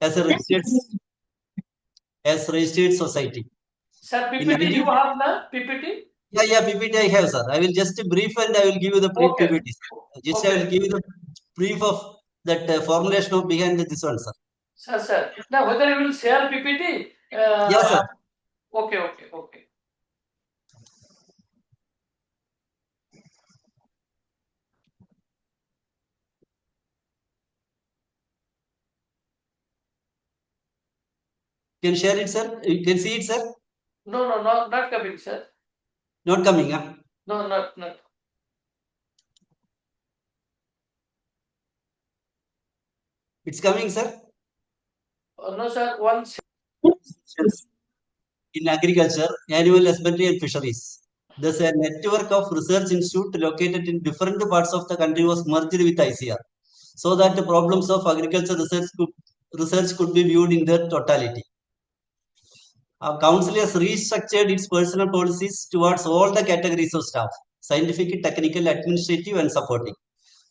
as a registered society. Sir, PPT, you have the PPT? Yeah, PPT I have, sir. I will just brief and I will give you the brief Okay. PPT. Just I will give you the brief of that formulation of behind this one, sir. Sir. Now, whether you will share PPT? Yes, sir. Okay. You can share it, sir. You can see it, sir. No, not coming, sir. Not coming, huh? No, not. It's coming, sir. No, sir. Once. In agriculture, animal husbandry and fisheries. Thus, a network of research institutes located in different parts of the country was merged with ICR, so that the problems of agriculture research could be viewed in their totality. Our council has restructured its personnel policies towards all the categories of staff: scientific, technical, administrative, and supporting.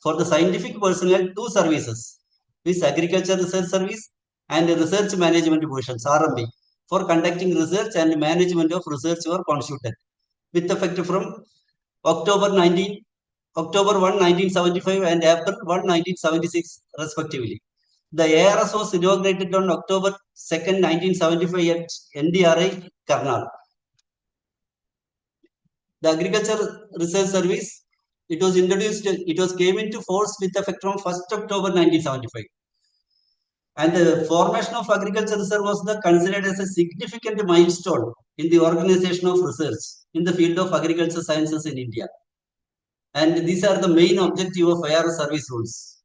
For the scientific personnel, two services, with Agriculture Research Service and Research Management Divisions (RMB), for conducting research and management of research were constituted, with effect from October 1, 1975 and April 1, 1976, respectively. The ARS was inaugurated on October 2nd, 1975 at NDRI, Karnal. The Agriculture Research Service, it came into force with effect from 1st October 1975. And the formation of Agriculture Reserve was considered as a significant milestone in the organization of research in the field of agriculture sciences in India. And these are the main objective of ARS service rules: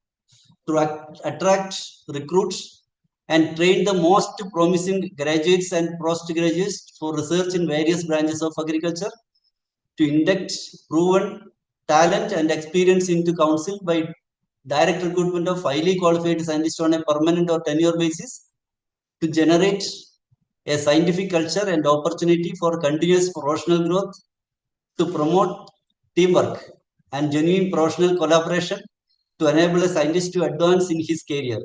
to attract, recruit, and train the most promising graduates and postgraduates for research in various branches of agriculture, to induct proven talent and experience into council by direct recruitment of highly qualified scientists on a permanent or tenure basis, to generate a scientific culture and opportunity for continuous professional growth, to promote teamwork and genuine professional collaboration, to enable a scientist to advance in his career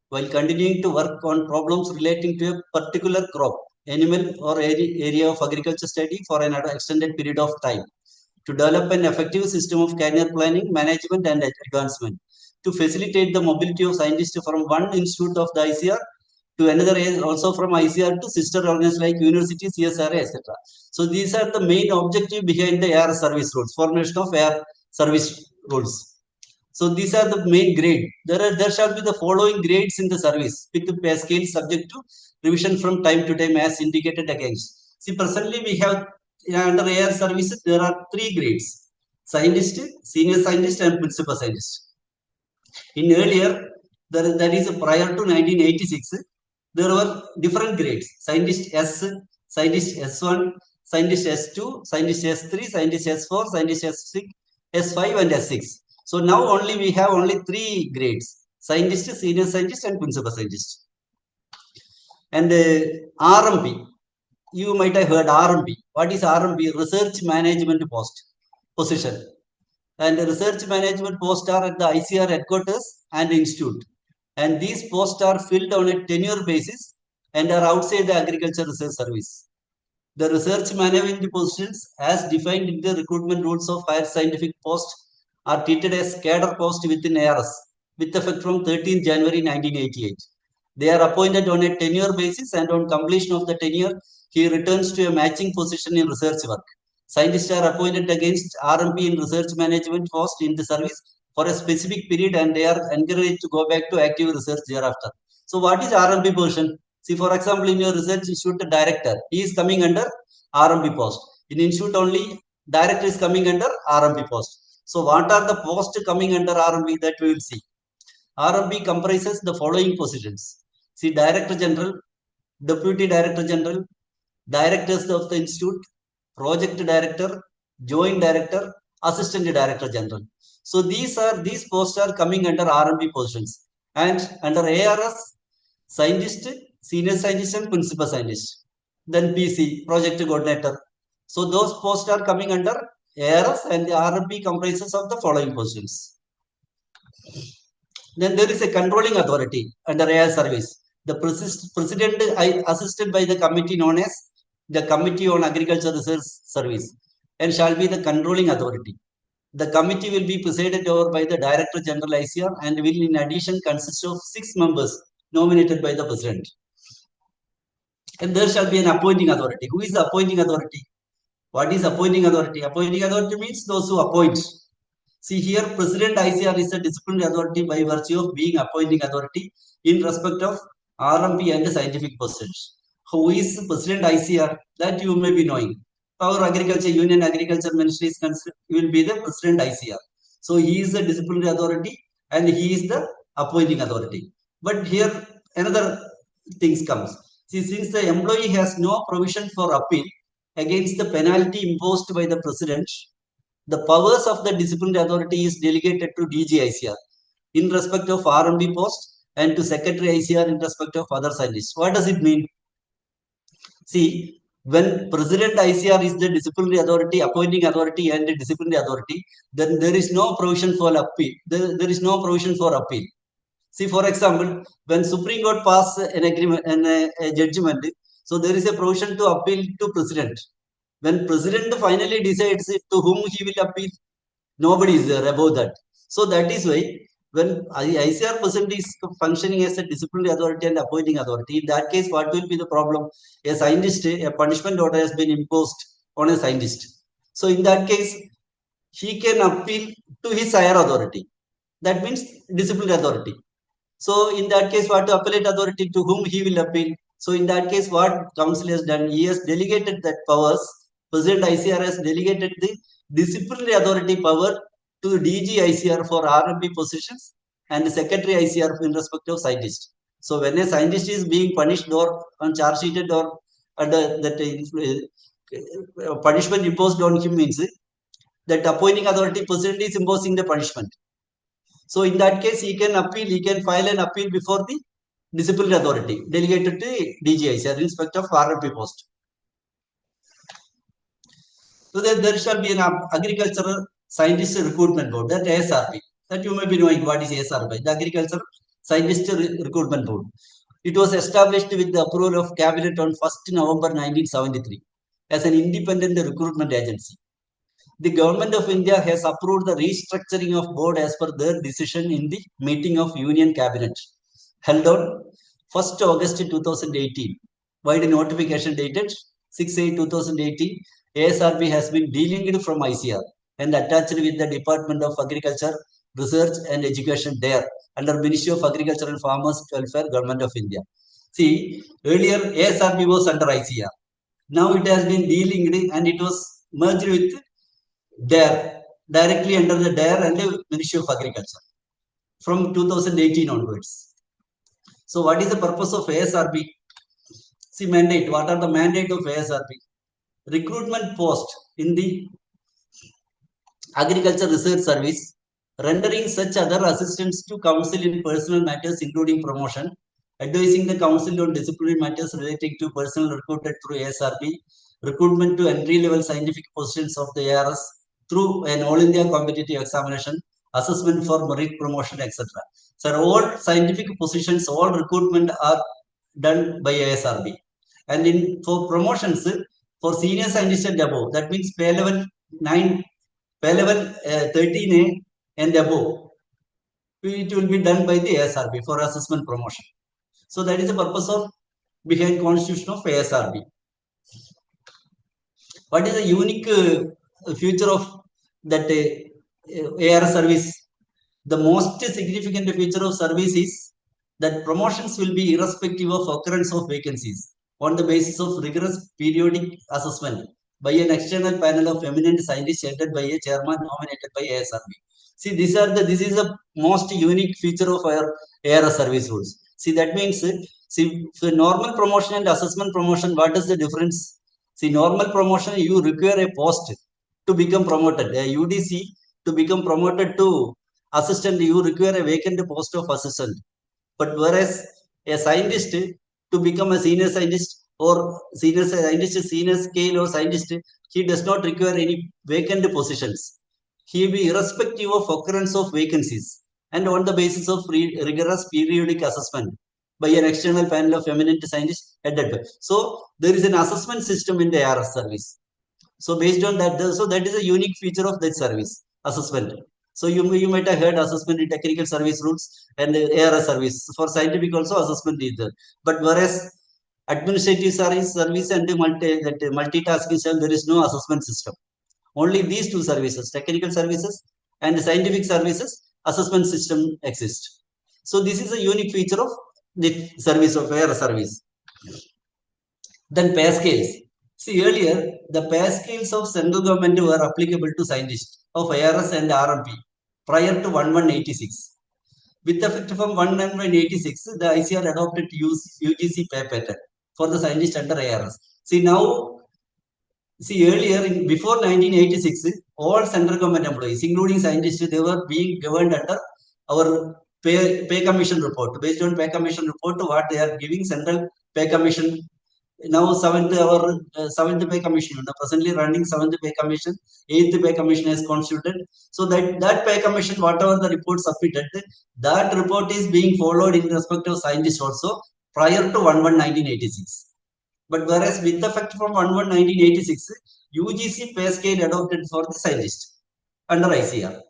while continuing to work on problems relating to a particular crop, animal, or area of agriculture study for an extended period of time, to develop an effective system of career planning, management, and advancement, to facilitate the mobility of scientists from one institute of the ICR to another, also from ICR to sister organizations like universities, CSRA, etc. So these are the main objective behind the AR service rules, formulation of AR service rules. So these are the main grade. There shall be the following grades in the service with the pay scale subject to revision from time to time as indicated against. See, presently we have under AR services there are 3 grades: scientist, senior scientist, and principal scientist. In earlier, that is prior to 1986, there were different grades: scientist S, scientist S1, scientist S2, scientist S3, scientist S4, scientist S6, S5, and S6. So now we have only 3 grades: scientist, senior scientist, and principal scientist. And RMP, you might have heard RMP. What is RMP? Research management position. And the research management posts are at the ICR headquarters and institute. And these posts are filled on a tenure basis and are outside the Agriculture Research Service. The research management positions, as defined in the recruitment rules of higher scientific posts, are treated as cadre post within ARS with effect from 13 January 1988. They are appointed on a tenure basis, and on completion of the tenure, he returns to a matching position in research work. Scientists are appointed against RMP in research management post in the service for a specific period, and they are encouraged to go back to active research thereafter. So what is RMP position? See, for example, in your research institute director, he is coming under RMP post. In institute only, director is coming under RMP post. So what are the posts coming under RMP that we will see? RMP comprises the following positions. See, Director General, Deputy Director General, Directors of the Institute, Project Director, Joint Director, Assistant Director General. So these posts are coming under RMP positions. And under ARS, Scientist, Senior Scientist, and Principal Scientist. Then PC, Project Coordinator. So those posts are coming under ARS, and the RMP comprises of the following positions. Then there is a controlling authority under AR service. The president assisted by the committee known as the Committee on Agriculture Research Service and shall be the controlling authority. The committee will be presided over by the Director General ICR and will in addition consist of 6 members nominated by the President. And there shall be an appointing authority. Who is the appointing authority? What is appointing authority? Appointing authority means those who appoint. See here, President ICR is a disciplinary authority by virtue of being appointing authority in respect of RMP and scientific persons. Who is President ICR? That you may be knowing. Our Agriculture Union Agriculture Ministry is will be the President ICR. So he is the disciplinary authority and he is the appointing authority. But here another things comes. See, since the employee has no provision for appeal against the penalty imposed by the President, the powers of the disciplinary authority is delegated to DG ICR in respect of RMB post and to Secretary ICR in respect of other scientists. What does it mean? See, when President ICR is the disciplinary authority, appointing authority and the disciplinary authority, then there is no provision for appeal. There is no provision for appeal. See, for example, when Supreme Court pass an agreement and a judgment, so there is a provision to appeal to President. When President finally decides to whom he will appeal, nobody is there above that. So that is why when ICR President is functioning as a disciplinary authority and appointing authority, in that case, what will be the problem? A scientist, a punishment order has been imposed on a scientist. So in that case, he can appeal to his higher authority. That means disciplinary authority. So in that case, what appellate authority to whom he will appeal? So in that case, what council has done, he has delegated that powers. President ICR has delegated the disciplinary authority power to DG ICR for RMP positions and Secretary ICR in respect of scientist. So when a scientist is being punished or charge sheeted or under that punishment imposed on him means that appointing authority president is imposing the punishment. So in that case, he can appeal, he can file an appeal before the disciplinary authority delegated to DGIC, in respect of RMP post. So there shall be an agricultural scientist recruitment board, that ASRB. That you may be knowing what is ASRB, the Agricultural Scientist Recruitment Board. It was established with the approval of Cabinet on 1st November 1973 as an independent recruitment agency. The Government of India has approved the restructuring of board as per their decision in the meeting of Union Cabinet held on 1st August 2018. By the notification dated 6/8/2018, ASRB has been delinked from ICR and attached with the Department of Agriculture, Research and Education there under Ministry of Agriculture and Farmers Welfare, Government of India. See, earlier ASRB was under ICR. Now it has been delinked and it was merged with DARE, directly under the DARE and the Ministry of Agriculture from 2018 onwards. So what is the purpose of ASRB? See, mandate. What are the mandate of ASRB? Recruitment post in the Agriculture Research Service, rendering such other assistance to council in personal matters including promotion, advising the council on disciplinary matters relating to personnel recruited through ASRB, recruitment to entry-level scientific positions of the ARS through an All India competitive examination, assessment for merit promotion, etc. So all scientific positions, all recruitment are done by ASRB. And for promotions, for senior scientists and above, that means pay level 9, pay level 13A and above, it will be done by the ASRB for assessment promotion. So that is the purpose of behind constitution of ASRB. What is the unique feature of that ARS service? The most significant feature of service is that promotions will be irrespective of occurrence of vacancies on the basis of rigorous periodic assessment by an external panel of eminent scientists headed by a chairman nominated by ASRB. See, this is the most unique feature of our ARS service rules. See, that means, see, for normal promotion and assessment promotion, what is the difference? See, normal promotion, you require a post to become promoted. A UDC to become promoted to assistant, you require a vacant post of assistant. But whereas a scientist to become a senior scientist or senior scientist, senior scale or scientist, he does not require any vacant positions. He will be irrespective of occurrence of vacancies and on the basis of rigorous periodic assessment by an external panel of eminent scientists headed by. So there is an assessment system in the ARS service. So based on that, so that is a unique feature of that service, assessment. So you might have heard assessment in technical service routes and the ARS service. For scientific also assessment is there. But whereas administrative service and the multitasking system, there is no assessment system. Only these two services, technical services and scientific services, assessment system exists. So this is a unique feature of the service of ARS service. Then pay scales. See, earlier, the pay scales of central government were applicable to scientists of ARS and RMP prior to 1186. With effect from 1186, the ICR adopted UGC pay pattern for the scientists under ARS. See, now, earlier, before 1986, all central government employees, including scientists, they were being governed under our pay commission report. Based on pay commission report, what they are giving, central pay commission. Now seventh pay commission, presently running seventh pay commission, eighth pay commission is constituted. So that pay commission, whatever the report submitted, that report is being followed in respect of scientists also prior to 11/1986. But whereas with effect from 11/1986, UGC pay scale adopted for the scientist under ICR.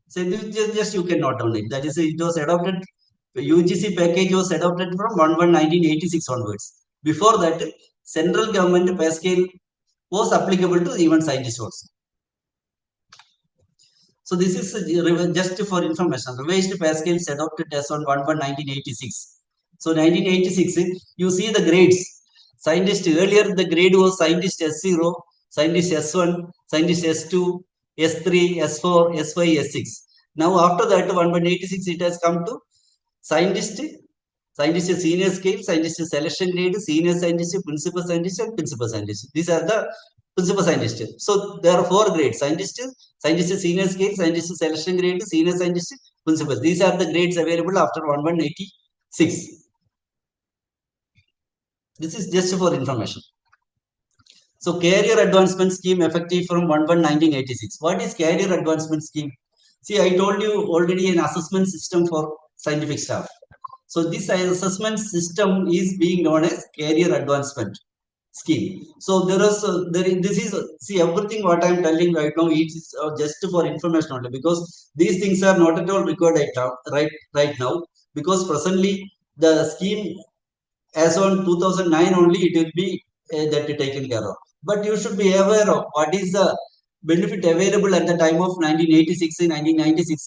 So just you can note on it. That is, it was adopted. UGC package was adopted from 11/1986 onwards. Before that, central government pay scale was applicable to even scientists also. So this is just for information. Revised pay scale is adopted as on 1/1/1986. So 1986, you see the grades. Scientist, earlier the grade was scientist S0, scientist S1, scientist S2, S3, S4, S5, S6. Now after that 1/1/86, it has come to scientist senior scale, scientist selection grade, senior scientist, principal scientist, and principal scientist. These are the principal scientists. So there are 4 grades: scientist senior scale, scientist selection grade, senior scientist, principal. These are the grades available after 1186. This is just for information. So career advancement scheme effective from 1/1/1986. What is career advancement scheme? See, I told you already an assessment system for scientific staff. So this assessment system is being known as career advancement scheme. So this is, see, everything what I am telling right now is just for information only, because these things are not at all required right now, because presently the scheme as on 2009 only it will be that taken care of. But you should be aware of what is the benefit available at the time of 1986, 1996,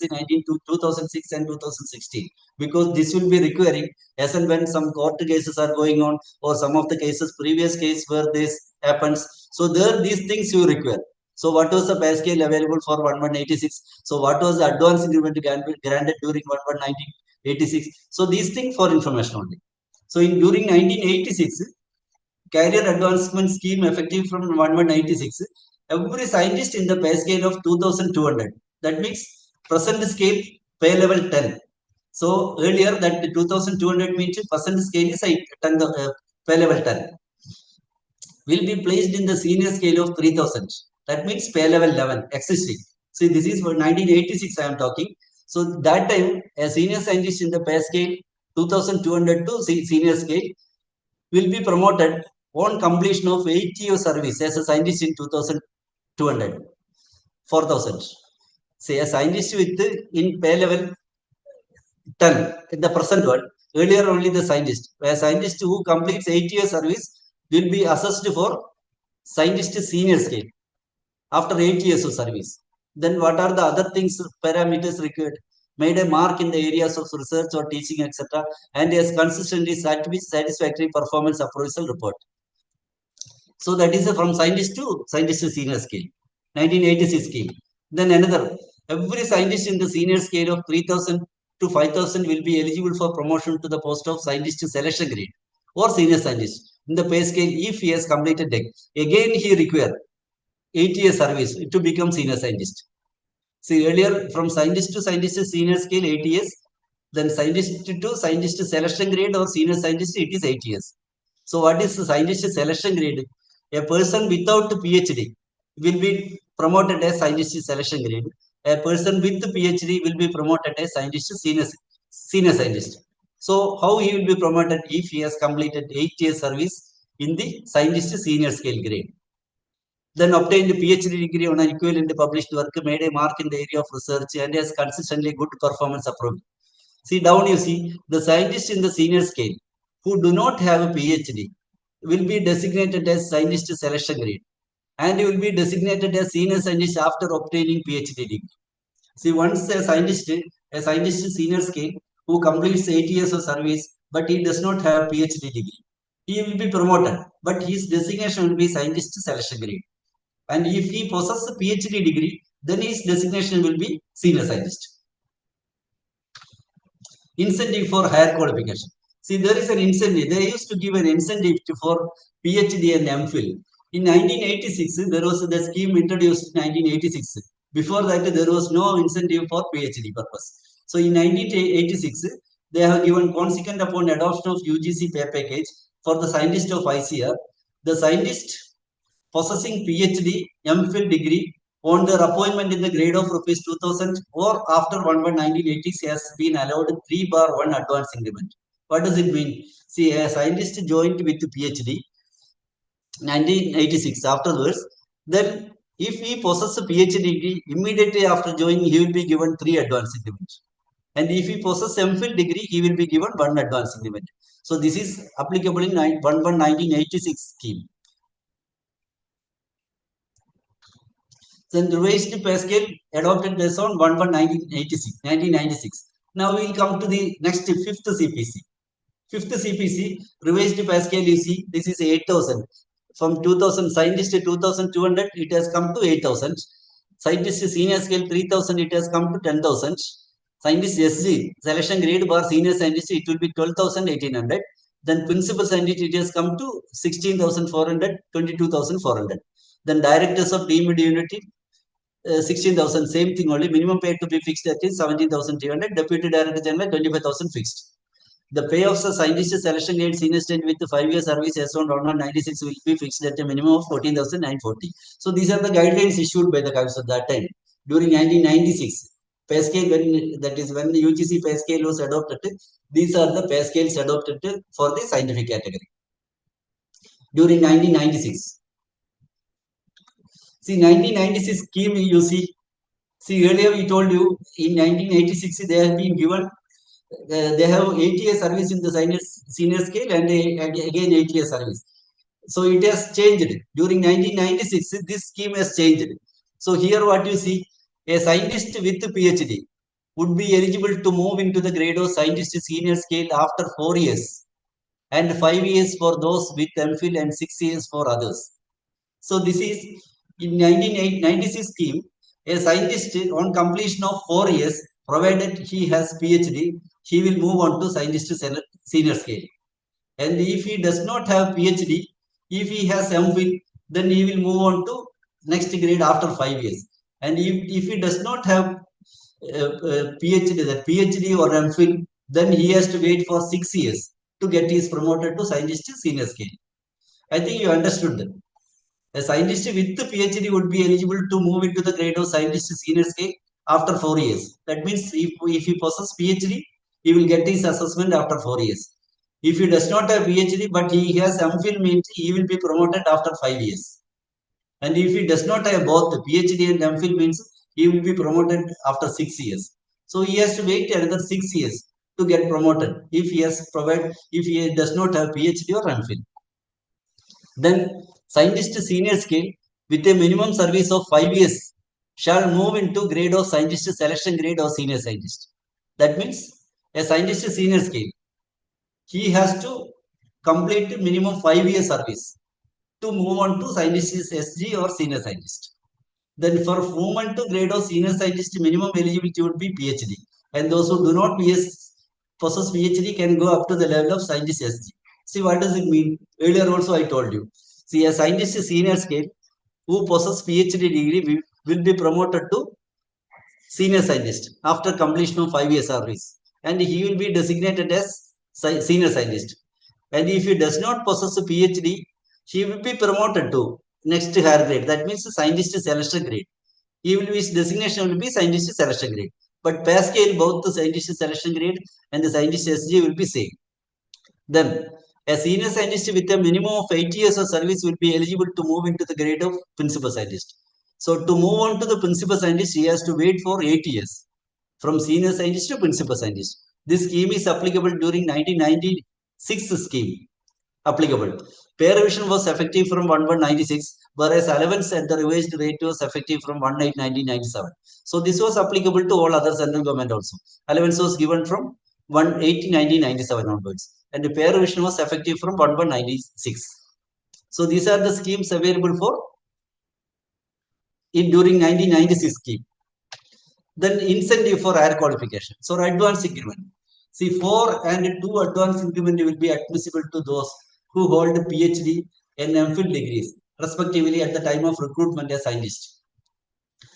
2006 and 2016, because this will be requiring as and when some court cases are going on, or some of the cases, previous case where this happens. So there these things you require. So what was the pay scale available for 1186? So what was the advance increment granted during 111986? So these things for information only. So during 1986, career advancement scheme effective from 1196, every scientist in the pay scale of 2200. That means present scale pay level 10. So earlier that 2200 means present scale is 10, pay level 10. Will be placed in the senior scale of 3000. That means pay level 11 existing. See, this is for 1986 I am talking. So that time a senior scientist in the pay scale 2200 to senior scale will be promoted on completion of 8 years service as a scientist in 2200, 4000. Say a scientist with in pay level 10 in the present one. Earlier only the scientist. A scientist who completes 8 years service will be assessed for scientist senior scale after 8 years of service. Then what are the other things, parameters required? Made a mark in the areas of research or teaching, etc., and has consistently satisfactory performance appraisal report. So that is from scientist to senior scale, 1986 scheme. Then another, every scientist in the senior scale of 3000 to 5000 will be eligible for promotion to the post of scientist selection grade or senior scientist in the pay scale if he has completed DEC. Again, he require 8 years service to become senior scientist. See, earlier from scientist to scientist senior scale 8 years, then scientist to scientist selection grade or senior scientist, it is 8 years. So what is the scientist selection grade? A person without PhD will be promoted as scientist selection grade. A person with PhD will be promoted as scientist senior scientist. So how he will be promoted if he has completed 8 years service in the scientist senior scale grade? Then obtained a PhD degree on an equivalent published work, made a mark in the area of research, and has consistently good performance approved. See down you see the scientists in the senior scale who do not have a PhD will be designated as scientist selection grade, and will be designated as senior scientist after obtaining PhD degree. See, once a scientist senior scale who completes 8 years of service, but he does not have PhD degree, he will be promoted, but his designation will be scientist selection grade. And if he possesses a PhD degree, then his designation will be senior scientist. Incentive for higher qualification. See, there is an incentive. They used to give an incentive for PhD and MPhil. In 1986, there was the scheme introduced in 1986. Before that, there was no incentive for PhD purpose. So in 1986, they have given consequent upon adoption of UGC pay package for the scientist of ICR. The scientist possessing PhD, MPhil degree on their appointment in the grade of rupees 2000 or after 1/1/1980 has been allowed 3/1 advance increment. What does it mean? See, a scientist joined with PhD 1986 afterwards, then if he possesses a PhD degree, immediately after joining, he will be given 3 advance increment. And if he possesses MPhil degree, he will be given 1 advance increment. So this is applicable in 1/1/1986 scheme. Then revised pay scale adopted based on 1/1/1996. Now we will come to the next fifth CPC. Fifth CPC revised pay scale, you see, this is 8,000. From 2000 scientist 2,200, it has come to 8,000. Scientist senior scale 3,000, it has come to 10,000. Scientist SG selection grade bar senior scientist, it will be 12,1800. Then principal scientist, it has come to 16,400, 22,400. Then directors of deemed unit, 16,000, same thing only. Minimum pay to be fixed at is 17,300. Deputy Director General 25,000 fixed. The pay of the scientist selection grade senior student with 5-year service as on 96 will be fixed at a minimum of 14,940. So these are the guidelines issued by the Council at that time during 1996. Pay scale, when the UGC pay scale was adopted, these are the pay scales adopted for the scientific category during 1996. See, 1996 scheme, you see, earlier we told you in 1986 they have been given, they have 8-year service in the senior scale and again 8-year service. So it has changed. During 1996, this scheme has changed. So here what you see, a scientist with PhD would be eligible to move into the grade of scientist senior scale after 4 years and 5 years for those with MPhil and 6 years for others. So this is in 1996 scheme, a scientist on completion of 4 years, provided he has PhD, he will move on to scientist senior scale. And if he does not have PhD, if he has MPhil, then he will move on to next grade after 5 years. And if he does not have PhD or MPhil, then he has to wait for 6 years to get his promoted to scientist senior scale. I think you understood that. A scientist with the PhD would be eligible to move into the grade of scientist senior scale after 4 years. That means if he possesses PhD, he will get his assessment after 4 years. If he does not have PhD but he has MPhil, means he will be promoted after 5 years. And if he does not have both the PhD and MPhil, means he will be promoted after 6 years. So he has to wait another 6 years to get promoted if he does not have PhD or MPhil. Then scientist senior scale with a minimum service of 5 years shall move into grade of scientist selection grade or senior scientist. That means a scientist senior scale, he has to complete minimum 5-year service to move on to scientist SG or senior scientist. Then for movement to grade of senior scientist, minimum eligibility would be PhD. And those who do not possess PhD can go up to the level of scientist SG. See, what does it mean? Earlier also I told you. See, a scientist senior scale who possesses PhD degree will be promoted to senior scientist after completion of 5 years service. And he will be designated as senior scientist. And if he does not possess a PhD, he will be promoted to next higher grade. That means scientist selection grade. His designation will be scientist selection grade. But pay scale, both the scientist selection grade and the scientist SG will be same. Then a senior scientist with a minimum of 8 years of service will be eligible to move into the grade of principal scientist. So to move on to the principal scientist, he has to wait for 8 years from senior scientist to principal scientist. This scheme is applicable during 1996 scheme applicable. Pay revision was effective from 1/1/96, whereas allowance at the revised rate was effective from 1/8/1997. So this was applicable to all other central government also. Allowance was given from 1/8/1997 onwards, and the pay revision was effective from 1/1/96. So these are the schemes available for in during 1996 scheme. Then incentive for higher qualification. So advanced increment. See, 4 and 2 advanced increment will be admissible to those who hold PhD and MPhil degrees, respectively, at the time of recruitment as scientist.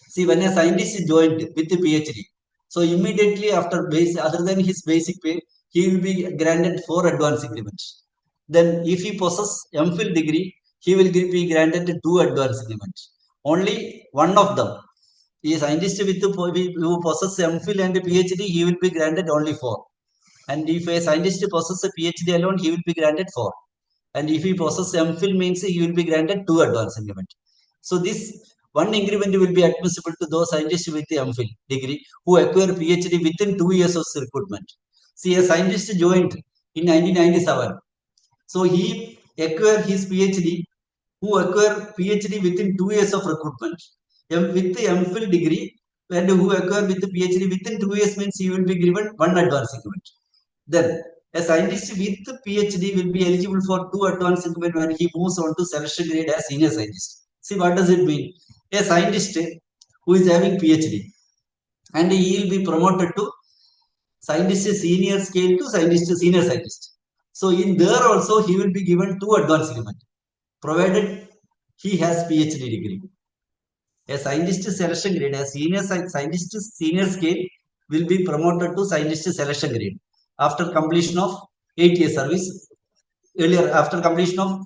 See, when a scientist is joined with the PhD, so immediately after base, other than his basic pay, he will be granted 4 advanced increments. Then, if he possesses MPhil degree, he will be granted 2 advanced increments. Only one of them. A scientist with who possesses MPhil and PhD, he will be granted only 4. And if a scientist possesses a PhD alone, he will be granted 4. And if he possesses MPhil, means he will be granted 2 advanced increment. So this one increment will be admissible to those scientists with the MPhil degree who acquire PhD within 2 years of recruitment. See, a scientist joined in 1997. So he acquired his PhD, who acquire PhD within 2 years of recruitment. With the MPhil degree, and who acquire with the PhD within 2 years means he will be given 1 advanced increment. Then a scientist with PhD will be eligible for 2 advanced increment when he moves on to selection grade as senior scientist. See, what does it mean? A scientist who is having PhD and he will be promoted to scientist senior scale to scientist senior scientist. So in there also he will be given 2 advanced increment, provided he has PhD degree. A scientist selection grade, a senior scientist senior scale will be promoted to scientist selection grade after completion of 8 years service. Earlier, after completion of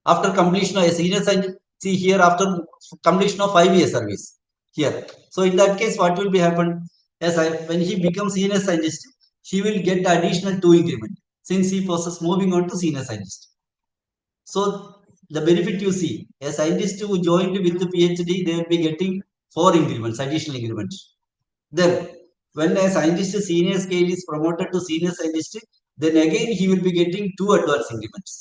a senior scientist, see here after completion of 5 years service here. So in that case, what will be happen? When he becomes senior scientist, he will get additional 2 increment since he possesses moving on to senior scientist. So the benefit you see, a scientist who joined with the PhD, they will be getting 4 increments, additional increments. Then when a scientist senior scale is promoted to senior scientist, then again he will be getting 2 advanced increments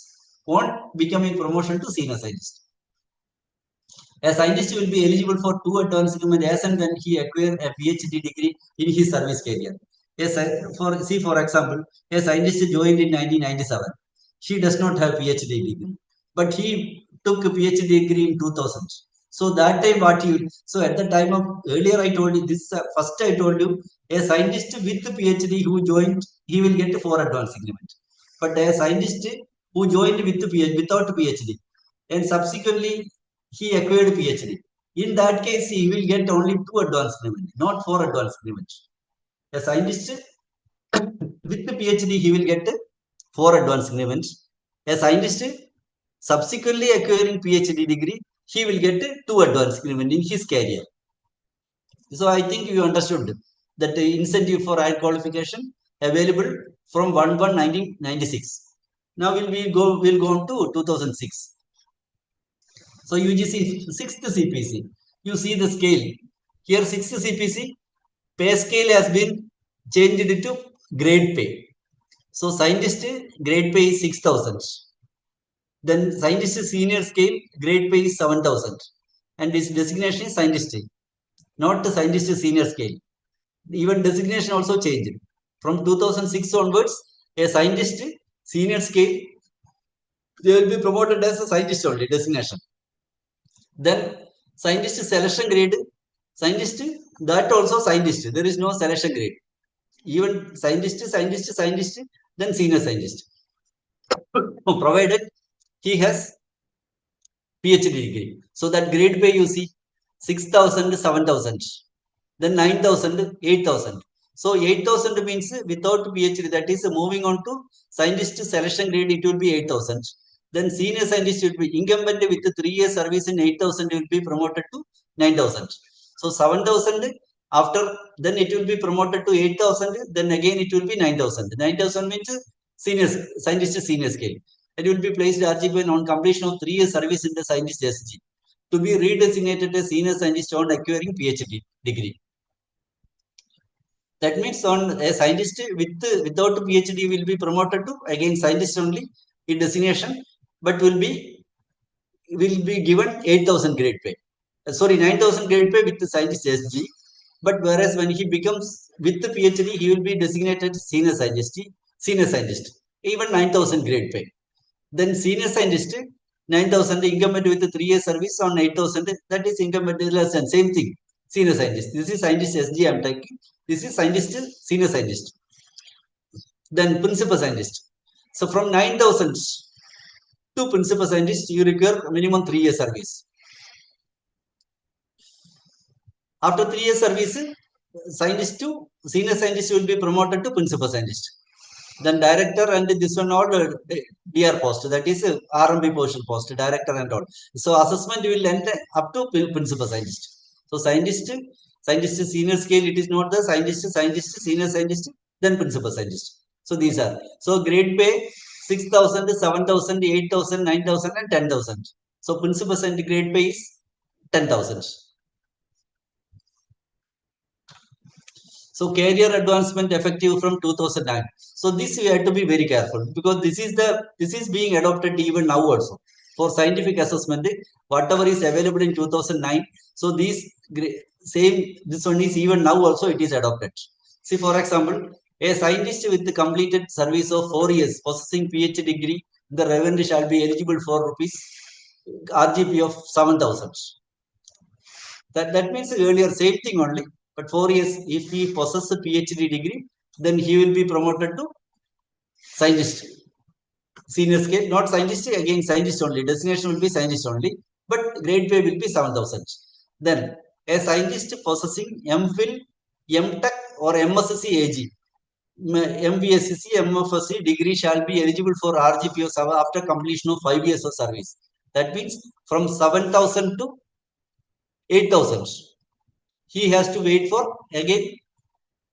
on becoming promotion to senior scientist. A scientist will be eligible for 2 advanced increments as and when he acquire a PhD degree in his service career. For example, a scientist joined in 1997. He does not have PhD degree, but he took a PhD degree in 2000. So that time so at the time of earlier I told you this, first I told you a scientist with PhD who joined, he will get 4 advanced increment. But a scientist who joined with PhD without PhD and subsequently he acquired PhD. In that case, he will get only 2 advanced increments, not 4 advanced increments. A scientist with the PhD, he will get 4 advanced increments. A scientist subsequently acquiring PhD degree, he will get 2 advanced increments in his career. So I think you understood that the incentive for higher qualification available from 1/1/1996. Now we'll go on to 2006. So UGC 6th CPC, you see the scale. Here 6th CPC, pay scale has been changed to grade pay. So scientist grade pay is 6,000. Then scientist senior scale grade pay is 7,000. And this designation is scientist, not the scientist senior scale. Even designation also changed. From 2006 onwards, a scientist senior scale, they will be promoted as a scientist only designation. Then scientist selection grade, scientist, that also scientist. There is no selection grade. Even scientist, then senior scientist. Provided he has PhD degree. So that grade pay you see 6,000, 7,000. Then 9,000, 8,000. So 8,000 means without PhD, that is moving on to scientist selection grade, it will be 8,000. Then senior scientist will be incumbent with 3 years service in 8,000 will be promoted to 9,000. So 7,000 After, then it will be promoted to 8,000. Then again it will be 9,000. 9,000 means senior scientist senior scale. It will be placed RGPN on completion of 3 years service in the scientist SG to be redesignated as senior scientist on acquiring PhD degree. That means on a scientist without PhD will be promoted to again scientist only in designation, but will be given 8,000 grade pay. Sorry, 9,000 grade pay with the scientist SG. But whereas when he becomes with the PhD, he will be designated senior scientist, even 9,000 grade pay. Then senior scientist, 9,000 incumbent with 3 years service on 8,000. That is incumbent less than same thing. Senior scientist. This is scientist SG I am taking. This is scientist, senior scientist. Then principal scientist. So from 9,000 to principal scientist, you require minimum 3 years service. After 3 years service, scientist to senior scientist will be promoted to principal scientist. Then director and this one all DR post, that is RMB portion post, director and all. So assessment will end up to principal scientist. So scientist, senior scale, it is not the scientist, senior scientist, then principal scientist. So these are. So grade pay 6,000, 7,000, 8,000, 9,000 and 10,000. So principal scientist grade pay is 10,000. So career advancement effective from 2009. So this we have to be very careful because this is being adopted even now also for scientific assessment. Whatever is available in 2009. So this one is even now also it is adopted. See, for example, a scientist with the completed service of 4 years possessing PhD degree, the revenue shall be eligible for rupees RGP of 7,000. That means earlier same thing only. But 4 years, if he possesses a PhD degree, then he will be promoted to scientist. Senior scale, not scientist, again scientist only. Designation will be scientist only, but grade pay will be 7,000. Then a scientist possessing MPhil, MTech or MSc AG, MPSc, MFSc degree shall be eligible for RGPO after completion of 5 years of service. That means from 7,000 to 8,000. He has to wait for again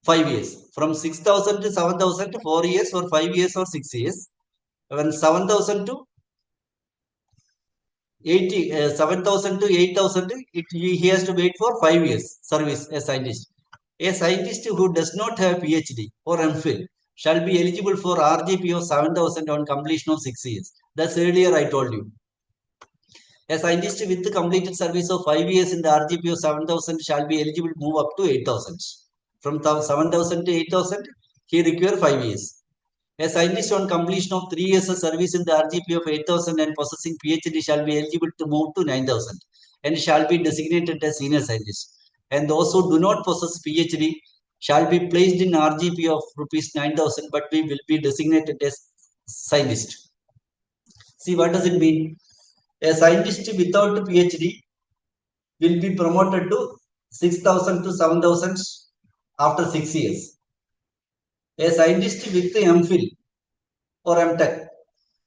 5 years. From 6,000 to 7,000 to 4 years or 5 years or 6 years. When 7,000 to 8,000, he has to wait for 5 years service as scientist. A scientist who does not have PhD or MPhil shall be eligible for RGP of 7,000 on completion of 6 years. That's earlier I told you. A scientist with the completed service of 5 years in the RGP of 7,000 shall be eligible to move up to 8,000. From 7,000 to 8,000, he requires 5 years. A scientist on completion of 3 years of service in the RGP of 8,000 and possessing PhD shall be eligible to move to 9,000 and shall be designated as senior scientist. And those who do not possess PhD shall be placed in RGP of rupees 9,000 but we will be designated as scientist. See, what does it mean? A scientist without PhD will be promoted to 6,000 to 7,000 after 6 years. A scientist with MPhil or MTech,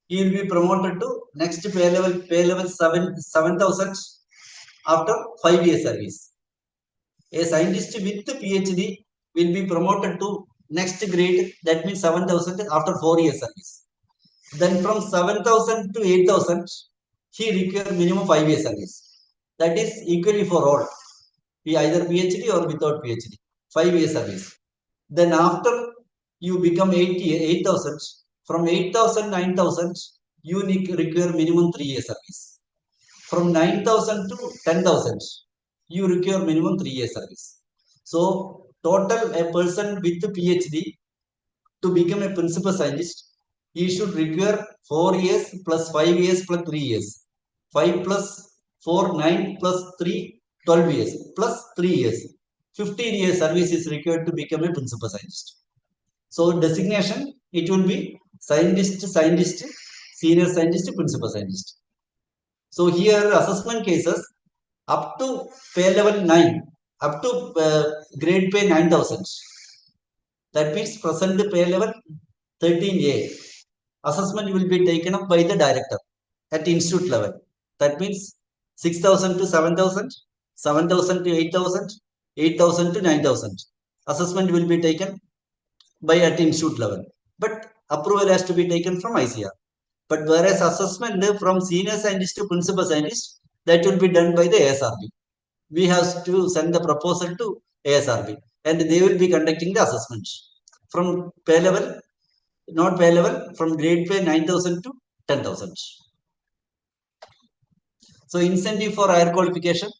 he will be promoted to next pay level 7,000 after 5 years service. A scientist with PhD will be promoted to next grade, that means 7,000 after 4 years service. Then from 7,000 to 8,000, he requires minimum 5 years service. That is equally for all. Be either PhD or without PhD. 5 years service. Then after you become 8,000, from 8,000, 9,000, you require minimum 3 years service. From 9,000 to 10,000, you require minimum 3 years service. So total a person with PhD to become a principal scientist, he should require 4 years plus 5 years plus 3 years. 5 plus 4, 9 plus 3, 12 years plus 3 years. 15 years service is required to become a principal scientist. So designation, it will be scientist, senior scientist, principal scientist. So here assessment cases up to pay level 9, up to grade pay 9,000. That means present pay level 13A. Assessment will be taken up by the director at institute level. That means 6,000 to 7,000, 7,000 to 8,000, 8,000 to 9,000. Assessment will be taken by at institute level, but approval has to be taken from ICR. But whereas assessment from senior scientist to principal scientist, that will be done by the ASRB. We have to send the proposal to ASRB and they will be conducting the assessment from pay level, not pay level, from grade pay 9,000 to 10,000. So incentive for higher qualification,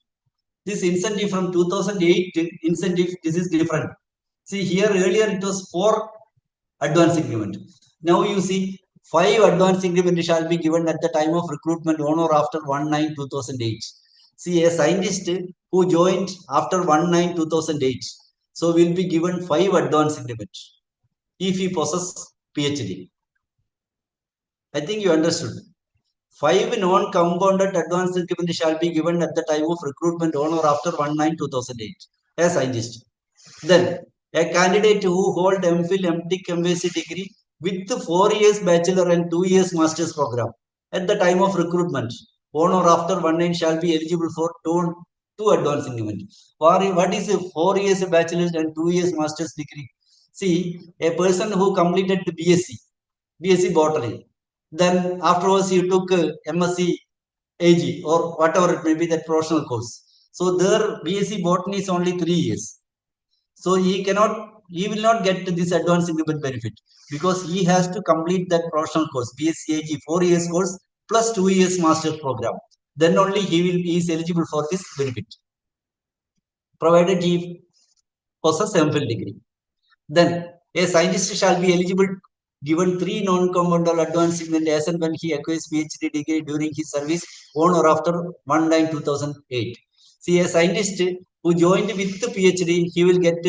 this incentive from 2008 incentive, this is different. See here earlier it was 4 advance increment. Now you see 5 advance increment shall be given at the time of recruitment on or after 1/9/2008. See a scientist who joined after 1/9/2008, so will be given 5 advance increment if he possesses PhD. I think you understood. 5 non-compounded advance increment shall be given at the time of recruitment on or after 1/9/2008 as scientist. Then a candidate who hold MPhil, MTech, MSc degree with 4 years bachelor and 2 years master's program at the time of recruitment on or after 1/9 shall be eligible for two advance increment. What is a 4 years bachelor and 2 years master's degree? See, a person who completed the BSc botany, then afterwards you took MSc AG or whatever it may be, that professional course. So their BSc botany is only 3 years. So he will not get this advanced increment benefit because he has to complete that professional course, BSc AG 4 years course plus 2 years master program. Then only he is eligible for this benefit, provided he possesses MPhil degree. Then a scientist shall be eligible given 3 non-compoundable advance increment as and when he acquires PhD degree during his service on or after 1/9/2008. See, a scientist who joined with the PhD, he will get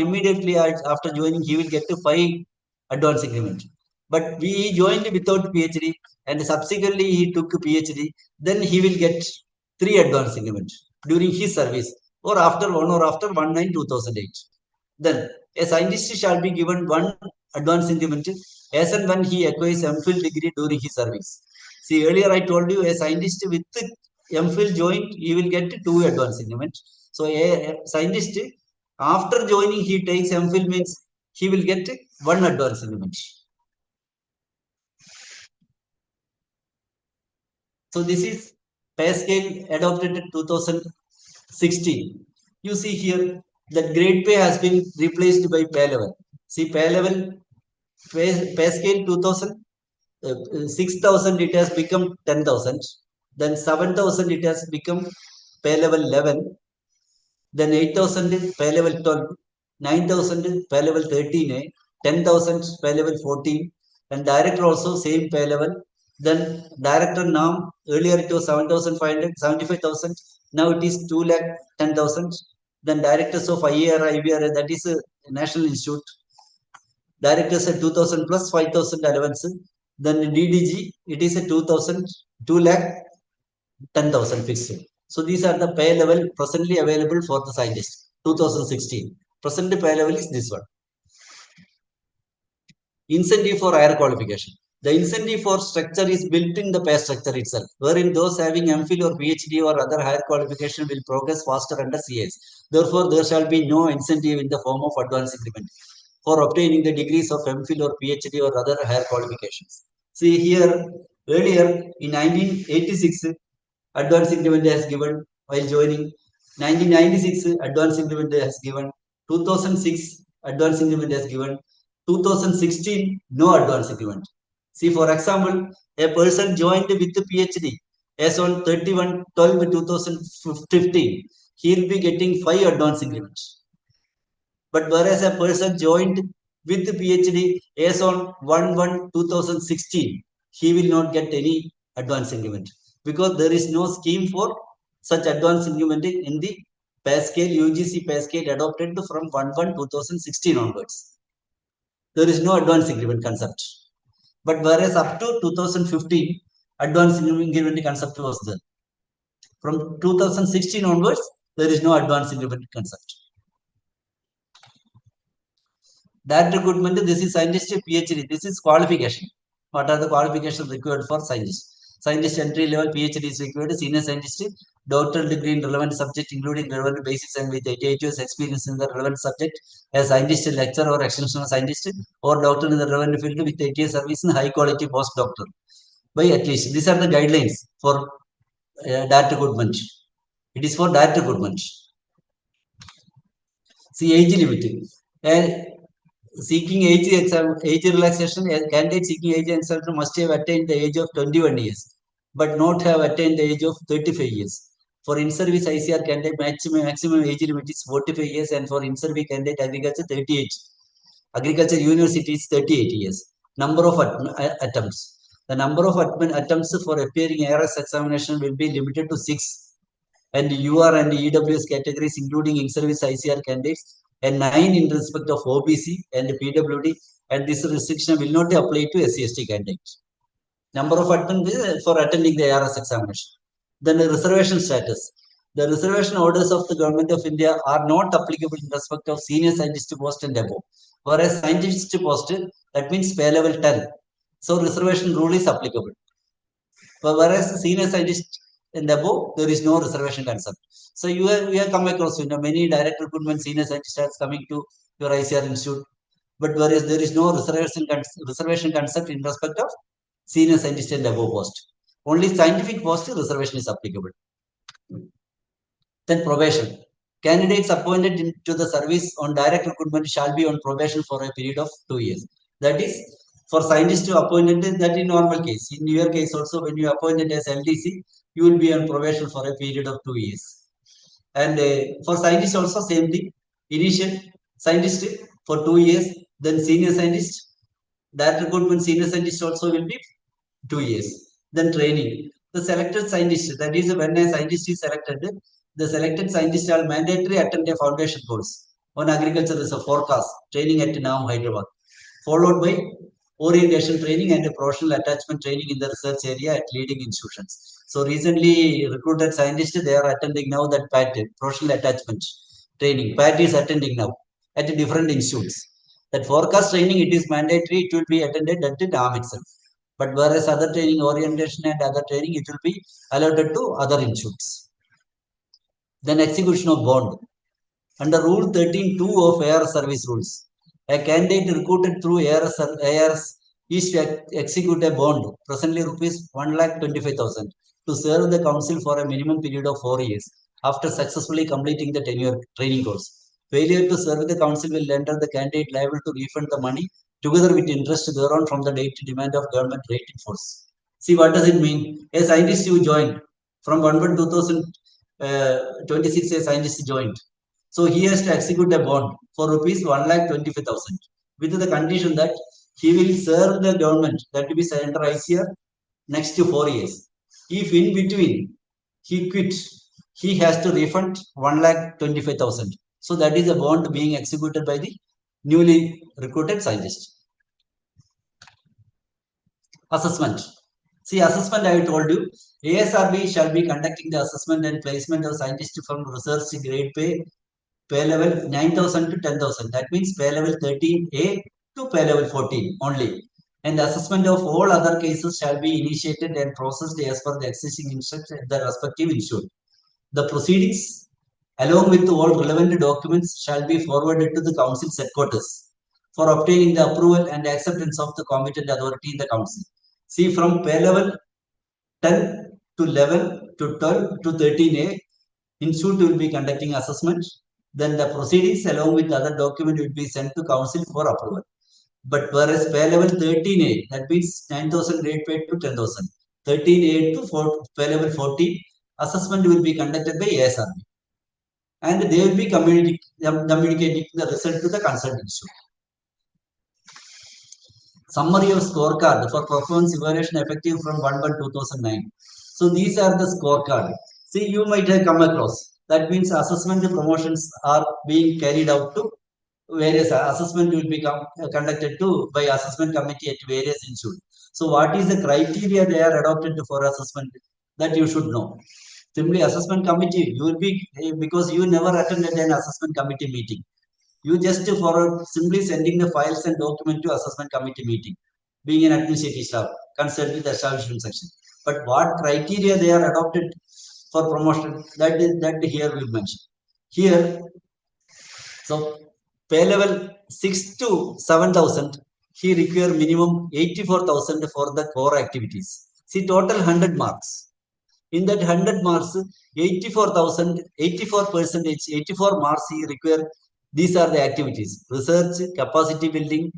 immediately after joining, he will get 5 advance increment. But we joined without PhD and subsequently he took PhD, then he will get 3 advance increment during his service or after 1/9/2008. Then a scientist shall be given 1 advance increment as and when he acquires MPhil degree during his service. See, earlier I told you a scientist with MPhil joined, he will get 2 advance increment. So a scientist after joining, he takes MPhil means he will get 1 advance increment. So this is pay scale adopted in 2016. You see here that grade pay has been replaced by pay level. See, pay level, pay scale 2000, 6,000 it has become 10,000. Then 7,000 it has become pay level 11. Then 8,000 is pay level 12. 9,000 is pay level 13. 10,000 pay level 14. And director also same pay level. Then director now, earlier it was 7,500, 75,000. Now it is 2,10,000. Then directors of IAR, IBR, that is a national institute. Directors at 2,000 plus 5,000 allowance. Then DDG, it is a 2,000, 2,10,000 fixed. So these are the pay level presently available for the scientist. 2016. Present pay level is this one. Incentive for higher qualification. The incentive for structure is built in the pay structure itself, wherein those having MPhil or PhD or other higher qualification will progress faster under CAs. Therefore, there shall be no incentive in the form of advance increment for obtaining the degrees of MPhil or PhD or other higher qualifications. See here, earlier in 1986, advance increment has given while joining. 1996, advance increment has given. 2006, advance increment has given. 2016, no advance increment. See, for example, a person joined with the PhD as on 31/12/2015, he will be getting 5 advance increments. But whereas a person joined with the PhD as on 1/1/2016, he will not get any advance increment because there is no scheme for such advance increment in the pay scale, UGC pay scale adopted from 1/1/2016 onwards. There is no advance increment concept. But whereas up to 2015, advance increment concept was there. From 2016 onwards, there is no advance increment concept. That recruitment, this is scientist PhD. This is qualification. What are the qualifications required for scientists? Scientist entry level PhD is required. Senior scientist, doctoral degree in relevant subject, including relevant basics and with 88 years experience in the relevant subject as scientist, lecturer or extensional scientist, or doctor in the relevant field with 8 years service in high quality postdoctor. By at least. These are the guidelines for direct recruitment. It is for direct recruitment. See, age limit. And seeking age relaxation, a candidate seeking age relaxation must have attained the age of 21 years, but not have attained the age of 35 years. For in-service ICR candidate, maximum age limit is 45 years, and for in-service candidate agriculture 38. Agriculture university is 38 years. Number of attempts. The number of attempts for appearing ARS examination will be limited to 6. And UR and EWS categories, including in-service ICR candidates, and 9 in respect of OBC and PWD, and this restriction will not apply to SC/ST candidates. Number of attempts for attending the ARS examination. Then the reservation status. The reservation orders of the Government of India are not applicable in respect of senior scientist post and above. Whereas scientist post, that means pay level 10. So reservation rule is applicable. Whereas senior scientist and above, there is no reservation concept. So you have come across, many direct recruitment senior scientists coming to your ICR institute, but whereas there is no reservation concept in respect of senior scientist and above post. Only scientific post reservation is applicable. Then probation. Candidates appointed into the service on direct recruitment shall be on probation for a period of 2 years. That is, for scientists to appointed, that in normal case. In your case also, when you appointed as LDC, you will be on probation for a period of 2 years. And for scientists also same thing. Initial scientist for 2 years, then senior scientist, direct recruitment senior scientist also will be 2 years. Then training. The selected scientist, that is when a scientist is selected, the selected scientists are mandatory attend a foundation course on agriculture as a forecast training at NAM Hyderabad, followed by orientation training and a professional attachment training in the research area at leading institutions. So recently recruited scientists, they are attending now that PAT, professional attachment training. PAT is attending now at different institutes. That forecast training, it is mandatory, it will be attended at the NAM itself. But whereas other training, orientation and other training, it will be allotted to other institutes. Then execution of bond. Under Rule 13.2 of ARS service rules, a candidate recruited through ARS is to execute a bond, presently rupees 1,25,000, to serve the council for a minimum period of 4 years after successfully completing the tenure training course. Failure to serve the council will render the candidate liable to refund the money together with interest thereon from the date demand of government rate in force. See, what does it mean? A scientist you joined from 1/1/2026, a scientist joined. So he has to execute a bond for rupees 1,25,000 with the condition that he will serve the government, that will be under ICR, next to 4 years. If in between he quit, he has to refund 1,25,000. So that is a bond being executed by the newly recruited scientist. Assessment. See, assessment I told you, ASRB shall be conducting the assessment and placement of scientists from research grade pay level 9,000 to 10,000. That means pay level 13A to pay level 14 only. And assessment of all other cases shall be initiated and processed as per the existing instructions at the respective institute. The proceedings, along with all relevant documents, shall be forwarded to the council's headquarters for obtaining the approval and acceptance of the competent authority in the council. See, from pay level 10 to 11 to 12 to 13A, institute will be conducting assessment. Then the proceedings along with other document will be sent to council for approval. But whereas pay level 13A, that means 9,000 grade pay to 10,000. 13A to pay level 14, assessment will be conducted by ASRB. And they will be communicating the result to the concerned institute. Summary of scorecard for performance evaluation effective from 1/1/2009. So these are the scorecard. See, you might have come across. That means assessment promotions are being carried out to various assessment will be conducted to by assessment committee at various institutes. So what is the criteria they are adopted for assessment? That you should know. Simply assessment committee, you will be, because you never attended an assessment committee meeting. You just for simply sending the files and document to assessment committee meeting, being an administrative staff, concerned with the establishment section. But what criteria they are adopted for promotion, that here we mention. Here, so pay level 6 to 7,000, he require minimum 84,000 for the core activities. See, total 100 marks. In that 100 marks, 84,000, 84 percentage, 84 marks he require. These are the activities: research, capacity building,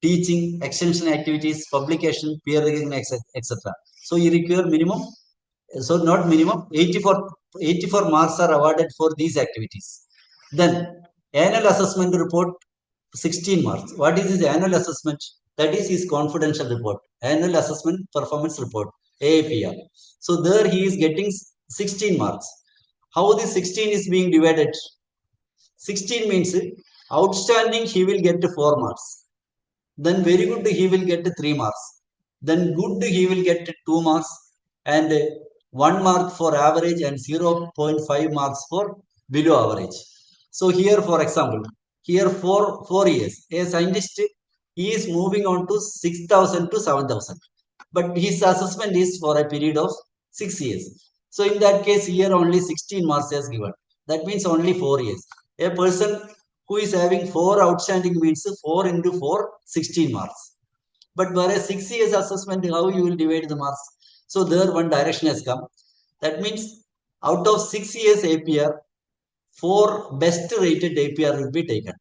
teaching, extension activities, publication, peer recognition, etc. So he require minimum, so not minimum, 84 marks are awarded for these activities. Then annual assessment report, 16 marks. What is his annual assessment? That is his confidential report, annual assessment performance report, AAPR. So there he is getting 16 marks. How this 16 is being divided? 16 means outstanding he will get 4 marks. Then very good he will get 3 marks. Then good he will get 2 marks, and 1 mark for average and 0.5 marks for below average. So here, for example, here for 4 years, a scientist, he is moving on to 6,000 to 7,000. But his assessment is for a period of 6 years. So in that case, here only 16 marks is given. That means only 4 years. A person who is having 4 outstanding means 4 into 4, 16 marks. But whereas 6 years assessment, how you will divide the marks? So there one direction has come. That means out of 6 years APR, 4 best rated APR will be taken.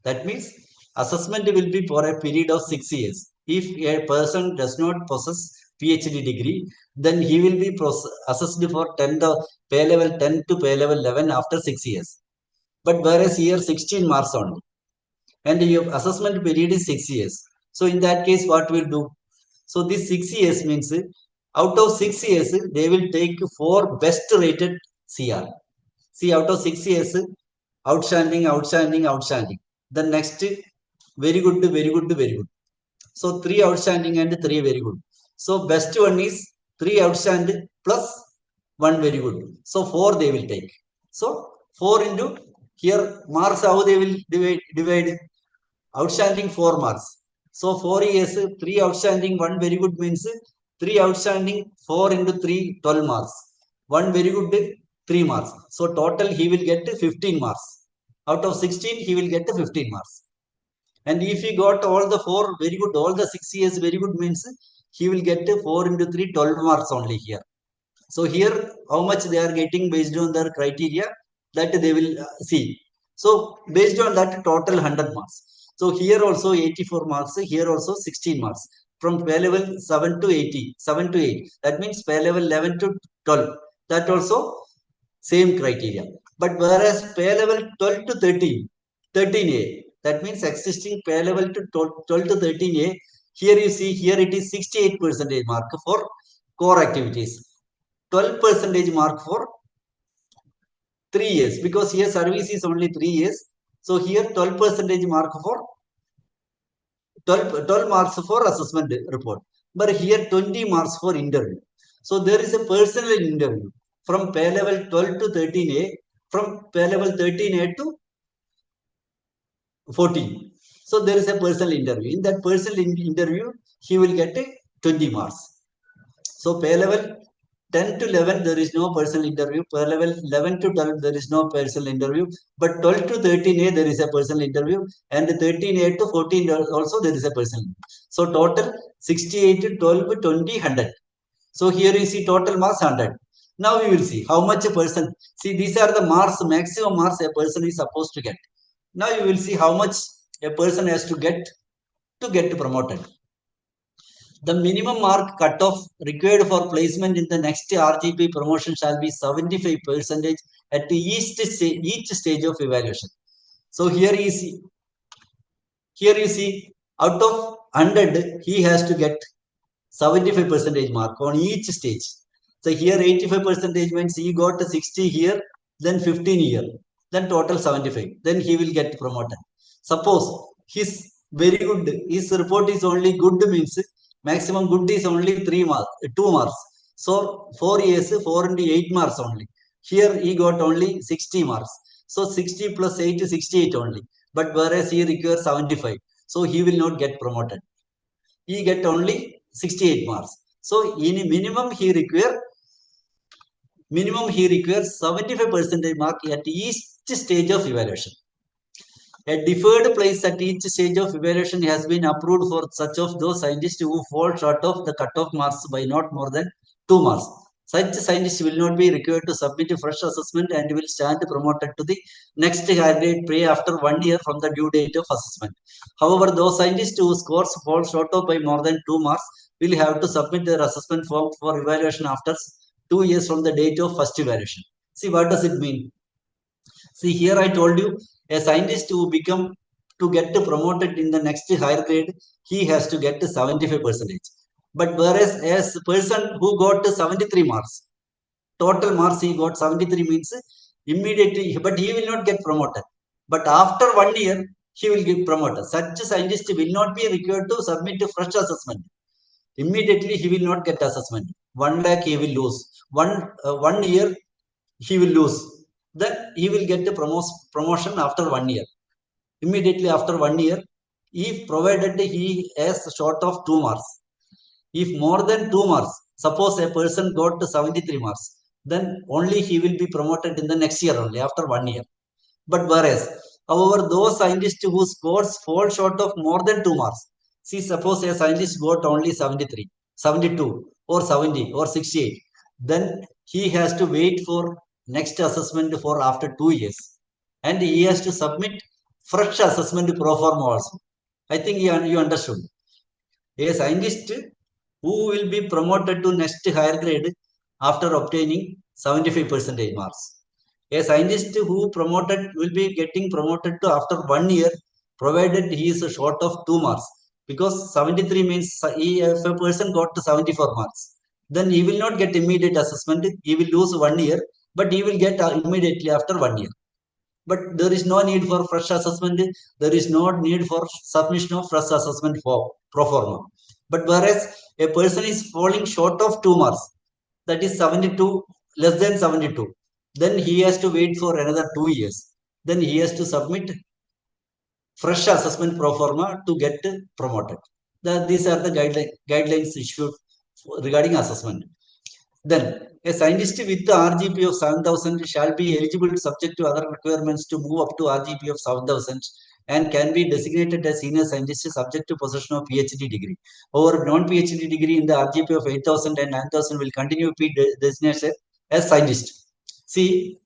That means assessment will be for a period of 6 years. If a person does not possess PhD degree, then he will be assessed for 10 pay level 10 to pay level 11 after 6 years. But whereas here 16 marks only. And your assessment period is 6 years. So in that case, what we'll do? So this 6 years means out of 6 years, they will take 4 best rated CR. See, out of 6 years, outstanding, outstanding, outstanding. The next, very good, very good, very good. So 3 outstanding and 3 very good. So best one is 3 outstanding plus 1 very good. So 4 they will take. So 4 into here marks, how they will divide outstanding 4 marks. So 4 years, 3 outstanding, 1 very good means 3 outstanding, 4 into 3, 12 marks. 1 very good, 3 marks. So total he will get 15 marks. Out of 16, he will get 15 marks. And if he got all the 4 very good, all the 6 years very good means he will get 4 into 3, 12 marks only here. So here, how much they are getting based on their criteria, that they will see. So based on that, total 100 marks. So here also 84 marks, here also 16 marks. From pay level 7 to 80, 7 to 8. That means pay level 11 to 12. That also same criteria. But whereas pay level 12 to 13, 13A, that means existing pay level to 12 to 13A, here you see, here it is 68% mark for core activities. 12 percentage mark for 3 years, because here service is only 3 years. So here 12 percentage mark for 12 marks for assessment report. But here 20 marks for interview. So there is a personal interview from pay level 12 to 13A, from pay level 13A to 14. So there is a personal interview. In that personal interview, he will get a 20 marks. So pay level 10 to 11, there is no personal interview. Per level 11 to 12, there is no personal interview. But 12 to 13A, there is a personal interview. And 13A to 14 also, there is a personal interview. So total 68, 12, 20, 100. So here you see total marks 100. Now we will see how much a person, see these are the marks, maximum marks a person is supposed to get. Now you will see how much a person has to get promoted. The minimum mark cutoff required for placement in the next RGP promotion shall be 75% at each stage of evaluation. So here you see, out of 100, he has to get 75% mark on each stage. So here 85% means he got 60 here, then 15 here, then total 75. Then he will get promoted. Suppose his very good, his report is only good means maximum good is only 2 marks. So 4 years, 4 into 8 marks only. Here he got only 60 marks. So 60 plus 8 is 68 only. But whereas he requires 75. So he will not get promoted. He get only 68 marks. So in minimum he requires 75% mark at each stage of evaluation. A deferred place at each stage of evaluation has been approved for such of those scientists who fall short of the cutoff marks by not more than 2 marks. Such scientists will not be required to submit a fresh assessment and will stand promoted to the next higher grade pay after 1 year from the due date of assessment. However, those scientists whose scores fall short of by more than 2 marks will have to submit their assessment form for evaluation after 2 years from the date of first evaluation. See, what does it mean? See, here I told you a scientist to get promoted in the next higher grade, he has to get 75%. But whereas as person who got 73 marks, total marks he got 73 means immediately, but he will not get promoted. But after 1 year, he will get promoted. Such a scientist will not be required to submit a fresh assessment. Immediately he will not get assessment. 1 lakh he will lose. 1 year he will lose. Then he will get a promotion after 1 year. Immediately after 1 year, if provided he has short of 2 marks. If more than 2 marks, suppose a person got to 73 marks, then only he will be promoted in the next year only after 1 year. But whereas, however, those scientists whose scores fall short of more than 2 marks, see, suppose a scientist got only 73, 72, or 70, or 68, then he has to wait for next assessment for after 2 years. And he has to submit fresh assessment pro forma also. I think you understood. A scientist who will be promoted to next higher grade after obtaining 75% marks. A scientist who promoted will be getting promoted to after 1 year, provided he is short of 2 marks. Because 73 means if a person got to 74 marks, then he will not get immediate assessment. He will lose 1 year, but he will get immediately after 1 year. But there is no need for fresh assessment. There is no need for submission of fresh assessment for pro forma. But whereas a person is falling short of 2 marks, that is 72, less than 72, then he has to wait for another 2 years. Then he has to submit fresh assessment pro forma to get promoted. These are the guidelines issued regarding assessment. Then, a scientist with the RGP of 7,000 shall be eligible subject to other requirements to move up to RGP of 7,000 and can be designated as senior scientist subject to possession of PhD degree. Or non-PhD degree in the RGP of 8,000 and 9,000 will continue to be designated as scientist. See,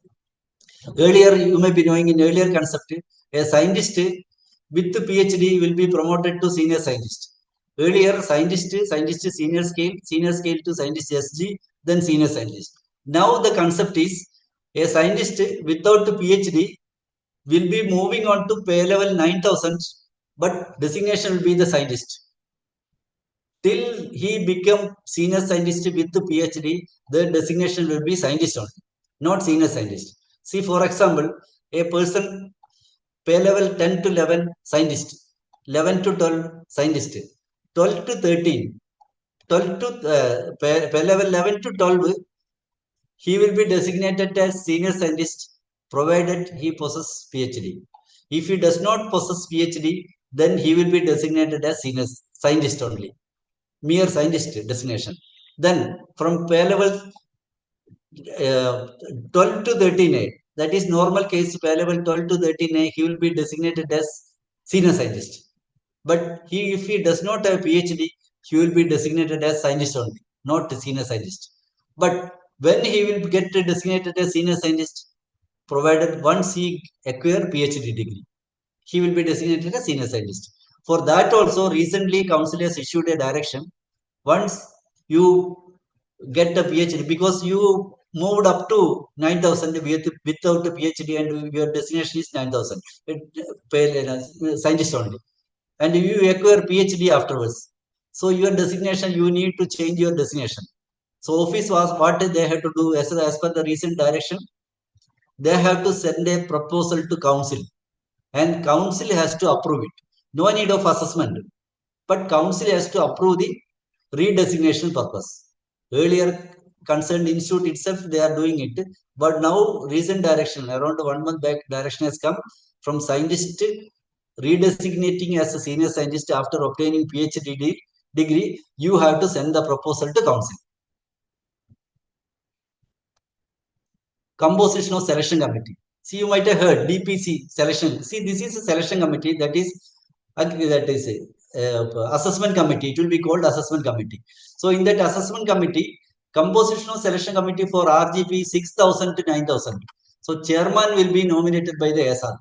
earlier you may be knowing in earlier concept, a scientist with PhD will be promoted to senior scientist. Earlier, scientist, senior scale to scientist SG, then senior scientist. Now the concept is a scientist without PhD will be moving on to pay level 9,000, but designation will be the scientist. Till he become senior scientist with PhD, the designation will be scientist only, not senior scientist. See, for example, a person pay level 10 to 11 scientist, 11 to 12 scientist, 12 to 13, 12 to pay level 11 to 12, he will be designated as senior scientist provided he possesses PhD. If he does not possess PhD, then he will be designated as senior scientist only, mere scientist designation. Then from pay level 12 to 13A, that is normal case, pay level 12 to 13A, he will be designated as senior scientist. But if he does not have PhD, he will be designated as scientist only, not senior scientist. But when he will get designated as senior scientist, provided once he acquire PhD degree, he will be designated as senior scientist. For that also, recently council has issued a direction. Once you get a PhD, because you moved up to 9,000 without a PhD and your destination is 9,000, scientist only, and you acquire PhD afterwards. So your designation, you need to change your designation. So office was what they have to do as per the recent direction. They have to send a proposal to council, and council has to approve it. No need of assessment, but council has to approve the redesignation purpose. Earlier, concerned institute itself, they are doing it, but now recent direction, around 1 month back, direction has come from scientist redesignating as a senior scientist after obtaining PhD degree, you have to send the proposal to council. Composition of selection committee. See, you might have heard DPC selection. See, this is a selection committee that is assessment committee. It will be called assessment committee. So in that assessment committee, composition of selection committee for RGP 6,000 to 9,000. So chairman will be nominated by the ASRB.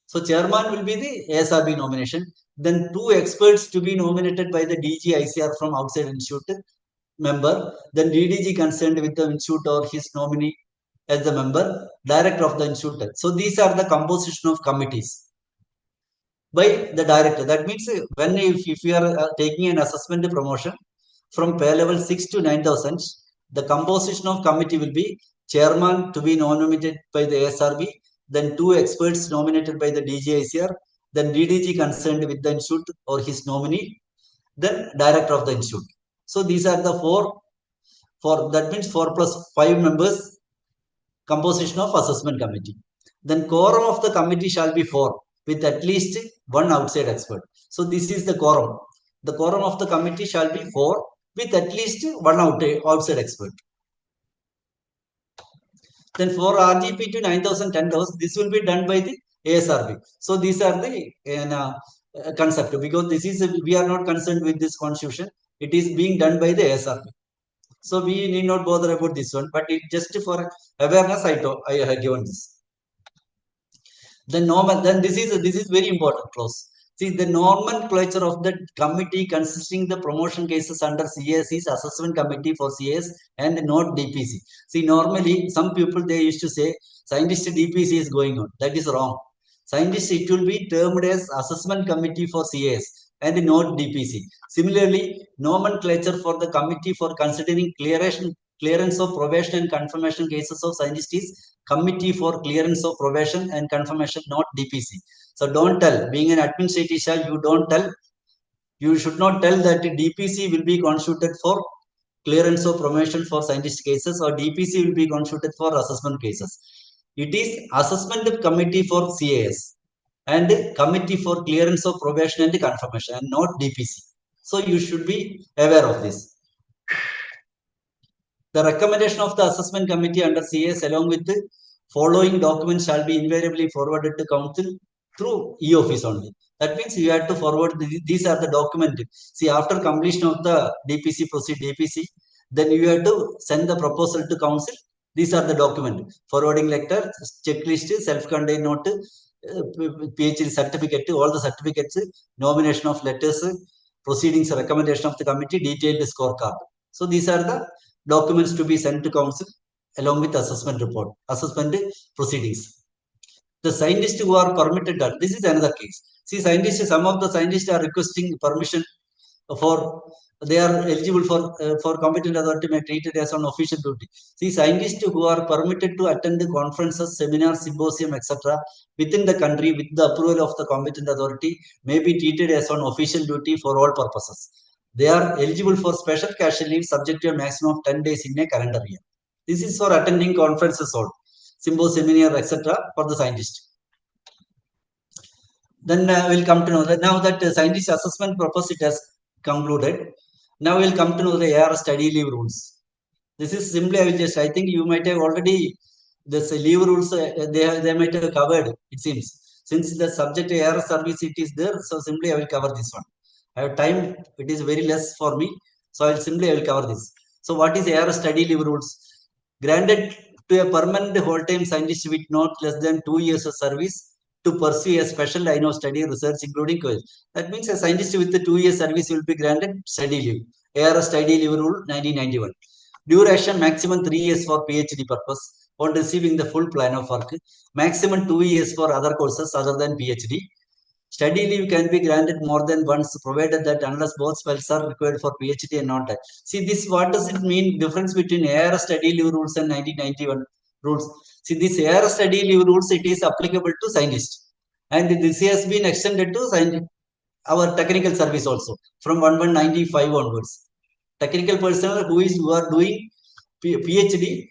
So chairman will be the ASRB nomination. Then 2 experts to be nominated by the DG ICR from outside institute member. Then DDG concerned with the institute or his nominee as the member, director of the institute. So these are the composition of committees by the director. That means when if you are taking an assessment promotion from pay level 6 to 9,000, the composition of committee will be chairman to be nominated by the ASRB, then 2 experts nominated by the DGICR, then DDG concerned with the institute or his nominee, then director of the institute. So these are the 4, that means 4 plus 5 members composition of assessment committee. Then quorum of the committee shall be 4 with at least 1 outside expert. So this is the quorum. The quorum of the committee shall be 4 with at least 1 outside expert. Then for RGP to 9,000, 10,000, this will be done by the ASRB. So these are the concept, because this is we are not concerned with this constitution. It is being done by the ASRB. So we need not bother about this one, but it just for awareness I have given this. Then this is very important clause. See, the nomenclature of the committee consisting the promotion cases under CAS is assessment committee for CAS and not DPC. See, normally some people they used to say scientist DPC is going on. That is wrong. Scientist, it will be termed as assessment committee for CAS and not DPC. Similarly, nomenclature for the committee for considering clearance of probation and confirmation cases of scientist is committee for clearance of probation and confirmation, not DPC. So don't tell, being an administrative staff, you should not tell that DPC will be constituted for clearance of probation for scientist cases or DPC will be constituted for assessment cases. It is assessment committee for CAS and committee for clearance of probation and confirmation and not DPC. So you should be aware of this. The recommendation of the assessment committee under CAS along with the following documents shall be invariably forwarded to council through e-office only. That means you have to forward these are the documents. See, after completion of the DPC, then you have to send the proposal to council. These are the documents: forwarding letter, checklist, self-contained note, PhD certificate, all the certificates, nomination of letters, proceedings, recommendation of the committee, detailed scorecard. So these are the documents to be sent to council along with assessment report, assessment proceedings. The scientists who are permitted, this is another case. See, some of the scientists are requesting permission for, they are eligible for competent authority may treat it as on official duty. See, scientists who are permitted to attend conferences, seminars, symposium, etc. within the country with the approval of the competent authority may be treated as on official duty for all purposes. They are eligible for special cash leave subject to a maximum of 10 days in a calendar year. This is for attending conferences or symposium, seminar, etc. for the scientist. Then we'll come to know that now that scientist assessment purpose it has concluded. Now we'll come to know the ARS study leave rules. This is simply, I think you might have already, this leave rules, they might have covered, it seems. Since the subject ARS service, it is there, so simply I will cover this one. I have time, it is very less for me, so I will cover this. So what is ARS study leave rules? Granted to a permanent whole-time scientist with not less than 2 years of service to pursue a special line of study research, including course. That means a scientist with the 2 years service will be granted study leave. ARS study leave rule 1991. Duration maximum 3 years for PhD purpose on receiving the full plan of work. Maximum 2 years for other courses other than PhD. Study leave can be granted more than once, provided that unless both spells are required for PhD and not. See, this what does it mean? Difference between ARS study leave rules and 1991 rules. See, this ARS study leave rules, it is applicable to scientists, and this has been extended to our technical service also from 1195 onwards. Technical personnel who are doing PhD,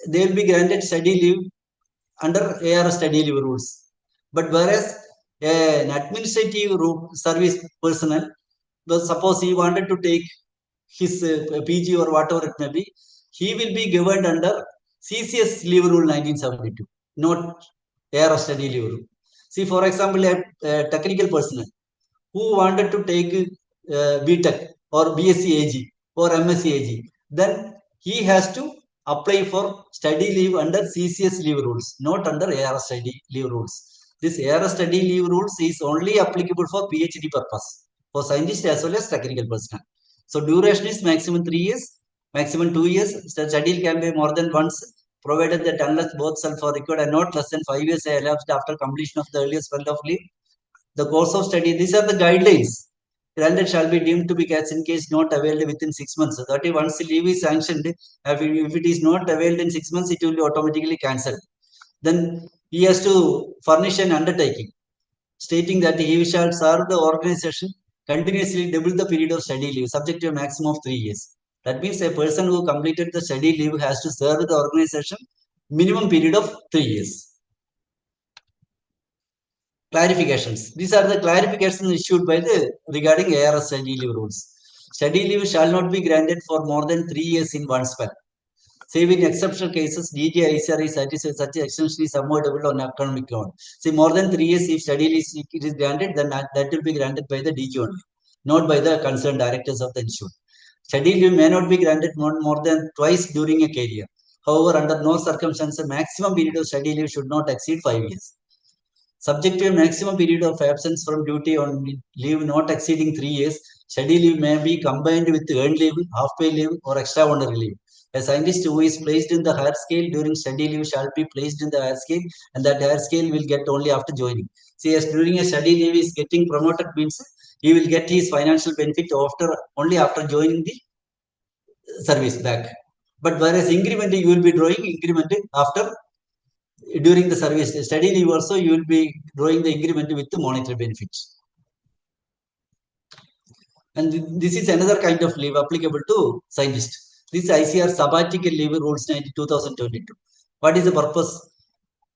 they will be granted study leave under ARS study leave rules. But whereas an administrative service personnel, suppose he wanted to take his PG or whatever it may be, he will be governed under CCS leave rule 1972, not ARS study leave rule. See, for example, a technical person who wanted to take BTech or BSc AG or MSc AG, then he has to apply for study leave under CCS leave rules, not under ARS study leave rules. This ARS study leave rules is only applicable for PhD purpose, for scientists as well as technical personnel. So duration is maximum 3 years, maximum 2 years. Study can be more than once, provided that unless both self are required and not less than 5 years elapsed after completion of the earliest spell of leave. The course of study, these are the guidelines. Granted shall be deemed to be catch in case not availed within 6 months. So that is, once the leave is sanctioned, if it is not availed in 6 months, it will be automatically cancelled. Then he has to furnish an undertaking stating that he shall serve the organization continuously double the period of study leave, subject to a maximum of 3 years. That means a person who completed the study leave has to serve the organization minimum period of 3 years. Clarifications. These are the clarifications issued by the regarding ARS study leave rules. Study leave shall not be granted for more than 3 years in one spell. Save in exceptional cases, DG ICR is satisfied such extension is avoidable on economic ground. See, more than 3 years, if study leave it is granted, then that will be granted by the DG only, not by the concerned directors of the institute. Study leave may not be granted more than twice during a career. However, under no circumstances, maximum period of study leave should not exceed 5 years. Subject to a maximum period of absence from duty on leave not exceeding 3 years, study leave may be combined with earned leave, half-pay leave, or extraordinary leave. A scientist who is placed in the higher scale during study leave shall be placed in the higher scale, and that higher scale will get only after joining. See, as during a study leave is getting promoted means he will get his financial benefit only after joining the service back. But whereas increment, you will be drawing increment after during the service study leave also, you will be drawing the increment with the monetary benefits. And this is another kind of leave applicable to scientists. This ICR sabbatical leave rules 2022. What is the purpose?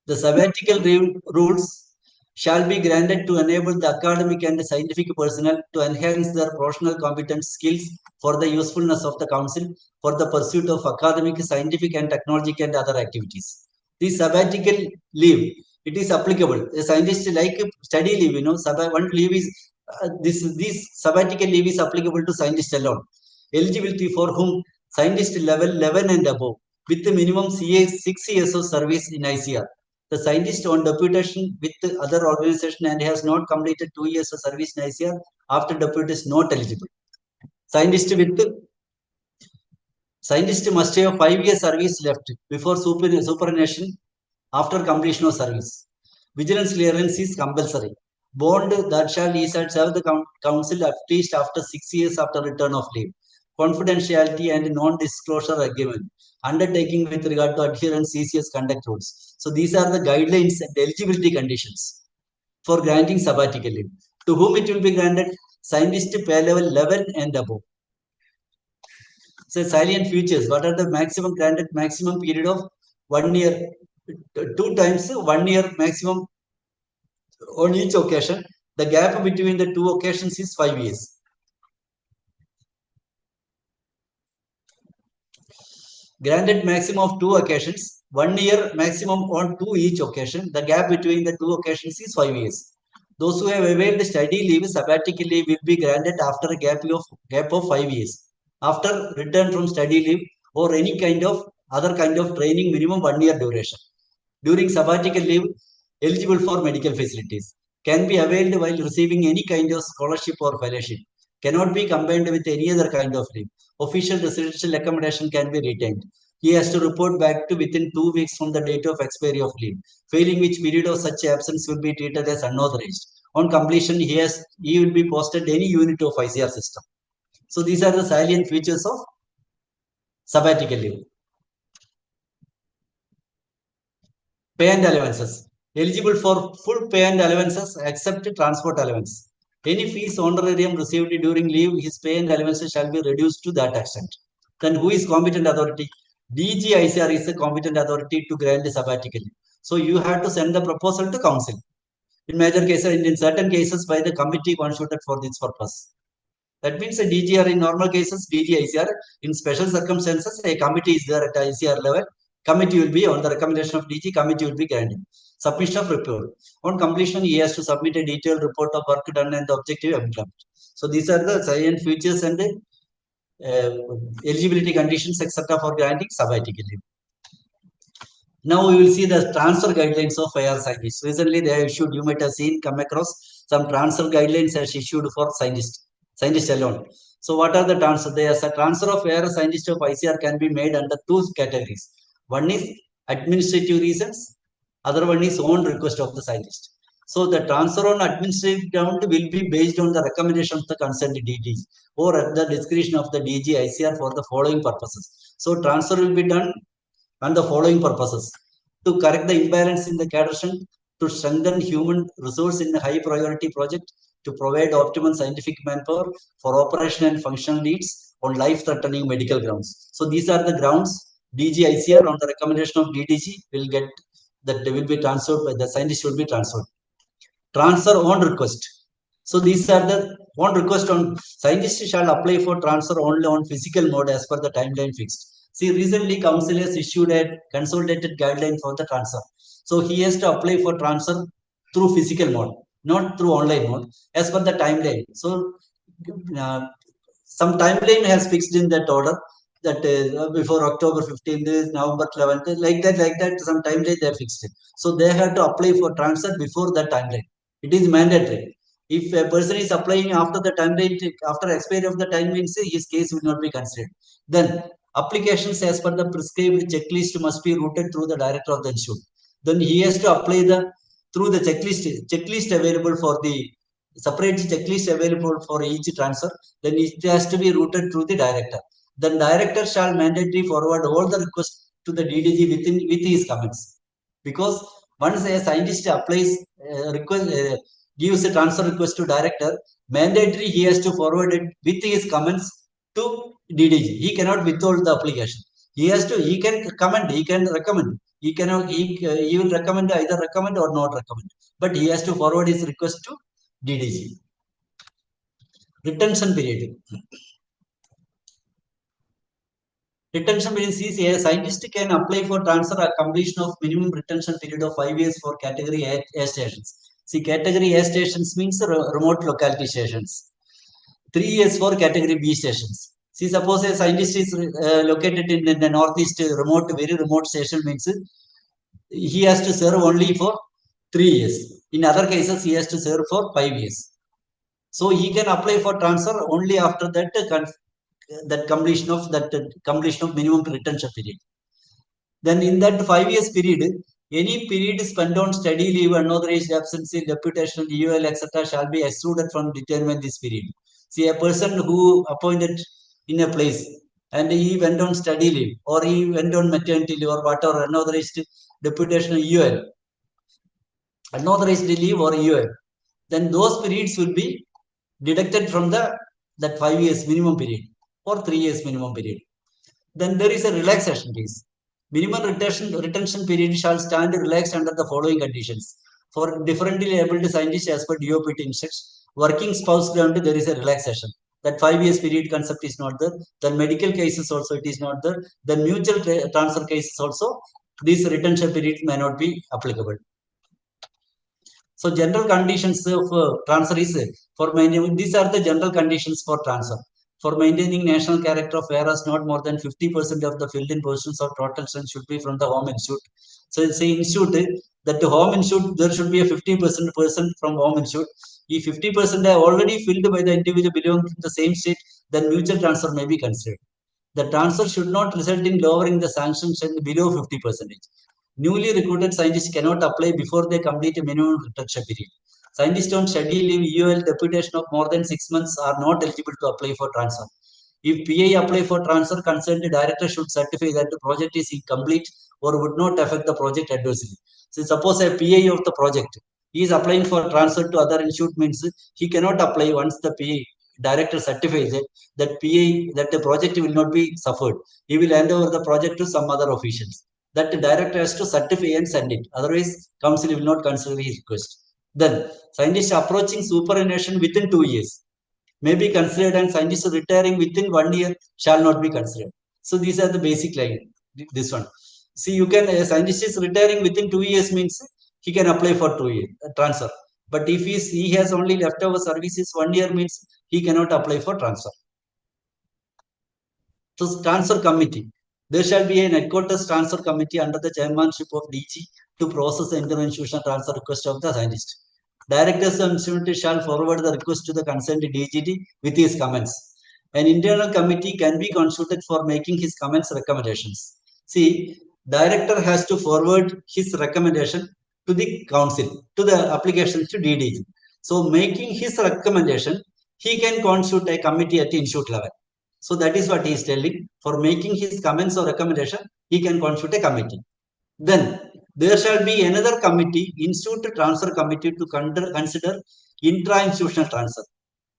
The sabbatical leave rules shall be granted to enable the academic and scientific personnel to enhance their professional competence skills for the usefulness of the council for the pursuit of academic, scientific, and technological and other activities. This sabbatical leave, it is applicable. A scientist like study leave, one leave is this sabbatical leave is applicable to scientists alone. Eligibility for whom scientist level 11 and above with the minimum 6 years of service in ICR. The scientist on deputation with the other organization and has not completed 2 years of service in ICR after deputation is not eligible. Scientist must have 5 years service left before superannuation after completion of service. Vigilance clearance is compulsory. Bond that shall serve the council at least after 6 years after return of leave. Confidentiality and non-disclosure agreement. Undertaking with regard to adherence CCS conduct rules. So these are the guidelines and eligibility conditions for granting sabbatical leave. To whom it will be granted? Scientist pay level 11 and above. So salient features. What are the maximum granted maximum period of 1 year? 2 times 1 year maximum on each occasion. The gap between the 2 occasions is 5 years. Granted maximum of 2 occasions, 1 year maximum on 2 each occasion. The gap between the 2 occasions is 5 years. Those who have availed study leave, sabbatical leave will be granted after a gap of 5 years. After return from study leave or any kind of other kind of training, minimum 1 year duration. During sabbatical leave, eligible for medical facilities. Can be availed while receiving any kind of scholarship or fellowship. Cannot be combined with any other kind of leave. Official residential accommodation can be retained. He has to report back to within 2 weeks from the date of expiry of leave. Failing which period of such absence will be treated as unauthorized. On completion, he will be posted any unit of ICR system. So these are the salient features of sabbatical leave. Pay and allowances. Eligible for full pay and allowances except transport allowance. Any fees honorarium received during leave, his pay and allowances shall be reduced to that extent. Then who is competent authority? DG ICR is the competent authority to grant the sabbatical leave. So you have to send the proposal to council. In major cases, in certain cases by the committee constituted for this purpose. That means a DGR in normal cases, DG-ICR. In special circumstances, a committee is there at ICR level. Committee will be on the recommendation of DG. Committee will be granted. Submission of report. On completion, he has to submit a detailed report of work done and the objective implemented. So these are the science features and eligibility conditions, etc. for granting sabbatical leave. Now we will see the transfer guidelines of ARS scientists. Recently, they have issued, you might have seen, come across some transfer guidelines as issued for scientists alone. So what are the transfer? There's a transfer of ARS scientist of ICR can be made under two categories. One is administrative reasons, other one is own request of the scientist. So the transfer on administrative ground will be based on the recommendation of the concerned DG or at the discretion of the DG ICR for the following purposes. So transfer will be done on the following purposes: to correct the imbalance in the cadre strength, to strengthen human resource in a high priority project, to provide optimum scientific manpower for operation and functional needs on life-threatening medical grounds. So these are the grounds DG ICR on the recommendation of DDG will get that they will be transferred by the scientist will be transferred. Transfer on request. So these are the on request on scientist shall apply for transfer only on physical mode as per the timeline fixed. See, recently council has issued a consolidated guideline for the transfer. So he has to apply for transfer through physical mode, not through online mode, as per the timeline. So some timeline has fixed in that order that before October 15th, November 11th, like that, some timeline they have fixed it. So they have to apply for transfer before that timeline. It is mandatory. If a person is applying after the timeline, after expiry of the timeline, his case will not be considered. Then applications as per the prescribed checklist must be routed through the director of the institute. Then he has to apply through the checklist available for the separate checklist available for each transfer. Then it has to be routed through the director. Then director shall mandatory forward all the requests to the DDG with his comments. Because once a scientist applies gives a transfer request to director, mandatory he has to forward it with his comments to DDG. He cannot withhold the application. He can comment, he can recommend. He will recommend, either recommend or not recommend. But he has to forward his request to DDG. Retention period. Retention period is a scientist can apply for transfer at completion of minimum retention period of 5 years for category A stations. See, category A stations means remote locality stations. 3 years for category B stations. See, suppose a scientist is located in the northeast very remote station means he has to serve only for 3 years. In other cases, he has to serve for 5 years. So he can apply for transfer only after that completion of minimum retention period. Then in that 5 years period, any period spent on study leave, unauthorized absence, deputation, EOL, etc. shall be excluded from determining this period. See, a person who appointed in a place and he went on study leave or he went on maternity leave or whatever, unauthorized deputation, EOL, unauthorized leave or EOL, then those periods will be deducted from that 5 years minimum period or 3 years minimum period. Then there is a relaxation case. Minimum retention period shall stand relaxed under the following conditions. For differently abled scientists as per DOPT instructs, working spouse ground there is a relaxation. That 5 years period concept is not there. Then medical cases also it is not there. Then mutual transfer cases also, these retention periods may not be applicable. So general conditions of transfer is for maintaining, these are the general conditions for transfer. For maintaining national character of ARS, not more than 50% of the filled-in positions of total strength should be from the home institute. So it's a institute that the home institute, there should be a 50% person from home institute. If 50% are already filled by the individual belonging to the same state, then mutual transfer may be considered. The transfer should not result in lowering the sanction strength below 50%. Newly recruited scientists cannot apply before they complete a minimum retention period. Scientists on study leave, EOL, deputation of more than 6 months are not eligible to apply for transfer. If PA apply for transfer, concerned director should certify that the project is incomplete or would not affect the project adversely. So suppose a PA of the project he is applying for transfer to other institute means he cannot apply once the PA director certifies it that the project will not be suffered. He will hand over the project to some other officials. That the director has to certify and send it. Otherwise, council will not consider his request. Then, scientists approaching superannuation within 2 years. may be considered, and scientists retiring within 1 year shall not be considered. So these are the basic line. This one. See, you can a scientist is retiring within 2 years means he can apply for 2 year transfer. But if he has only leftover services 1 year means he cannot apply for transfer. So transfer committee. There shall be an headquarters transfer committee under the chairmanship of DG to process the inter-institutional transfer request of the scientist. Directors of institute shall forward the request to the concerned DGD with his comments. An internal committee can be consulted for making his comments recommendations. See, director has to forward his recommendation to the council, to the application to DDG. So making his recommendation, he can consult a committee at institute level. So that is what he is telling. For making his comments or recommendation, he can constitute a committee. Then there shall be another committee, institute transfer committee, to consider intra-institutional transfer.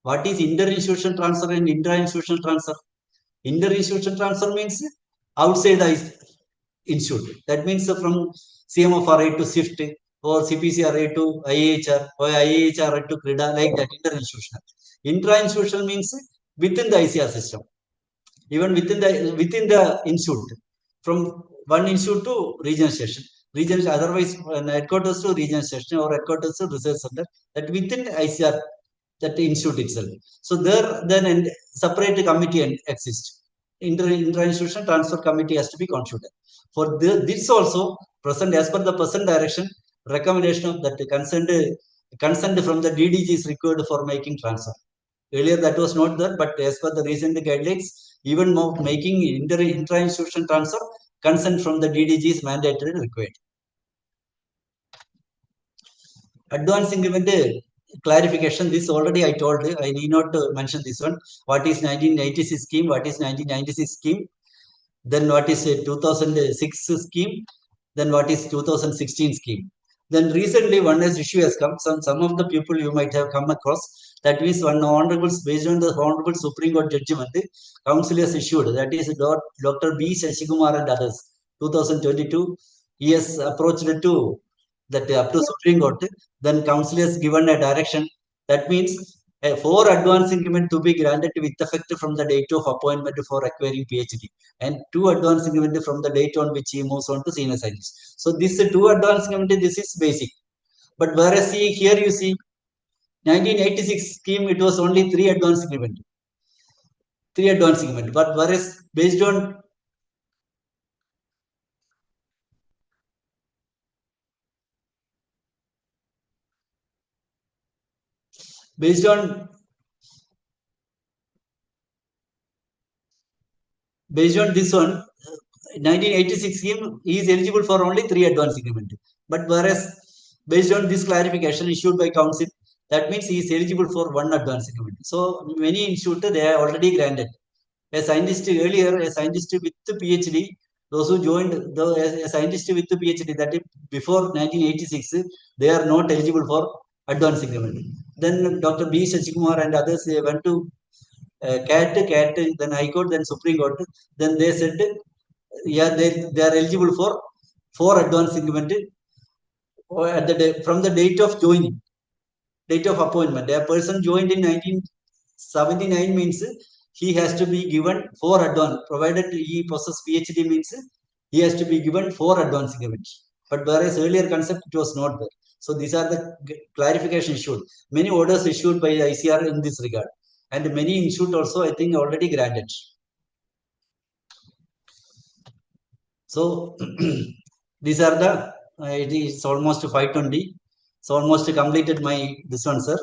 What is inter-institutional transfer and intra-institutional transfer? Inter-institutional transfer means outside the institute. That means from CMFRA to SIFT or CPCRA to IAHR or IAHR to CRIDA, like that, inter-institutional. Intra-institutional means within the ICR system. Even within the institute, from one institute to regional station, otherwise headquarters to regional station or headquarters to research center, that within ICR, that institute itself. So there then a separate committee exists. Inter-institutional transfer committee has to be constituted. For this also, present as per the present direction, recommendation of that consent from the DDG is required for making transfer. Earlier that was not there, but as per the recent guidelines, even making intra-institutional transfer, consent from the DDG is mandatory required. Advance increment clarification. This already I told. I need not mention this one. What is 1986 scheme? What is 1996 scheme? Then what is a 2006 scheme? Then what is 2016 scheme? Then recently one issue has come. Some of the people you might have come across. That means one honorable, based on the honorable Supreme Court judgment, council has issued. That is Dr. B. Shashikumar and others. 2022. He has approached to that up to Supreme Court. Then council has given a direction. That means for advance increment to be granted with effect from the date of appointment for acquiring PhD, and 2 advance increment from the date on which he moves on to senior scientist. So this 2 advance increment, this is basic. But whereas here you see 1986 scheme, it was only 3 advance increment. 3 advance increment. But whereas based on this one, 1986 scheme, he is eligible for only 3 advance increment. But whereas based on this clarification issued by council, that means he is eligible for 1 advance increment. So many institutes, they are already granted. A scientist earlier, a scientist with PhD, those who joined a scientist with PhD, that is before 1986, they are not eligible for advance increment. Then Dr. B. Shashikumar and others, they went to CAT, then High Court, then Supreme Court. Then they said, yeah, they are eligible for 4 advance increment at the day, from the date of joining, date of appointment. A person joined in 1979 means he has to be given 4 advance, provided he possesses PhD means he has to be given 4 advance increments. But whereas earlier concept, it was not there. So these are the clarification issued. Many orders issued by ICR in this regard, and many institute also, I think, already granted. So these are the it is almost 5:20. So almost completed my this one, sir.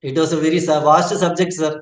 It was a very vast subject, sir.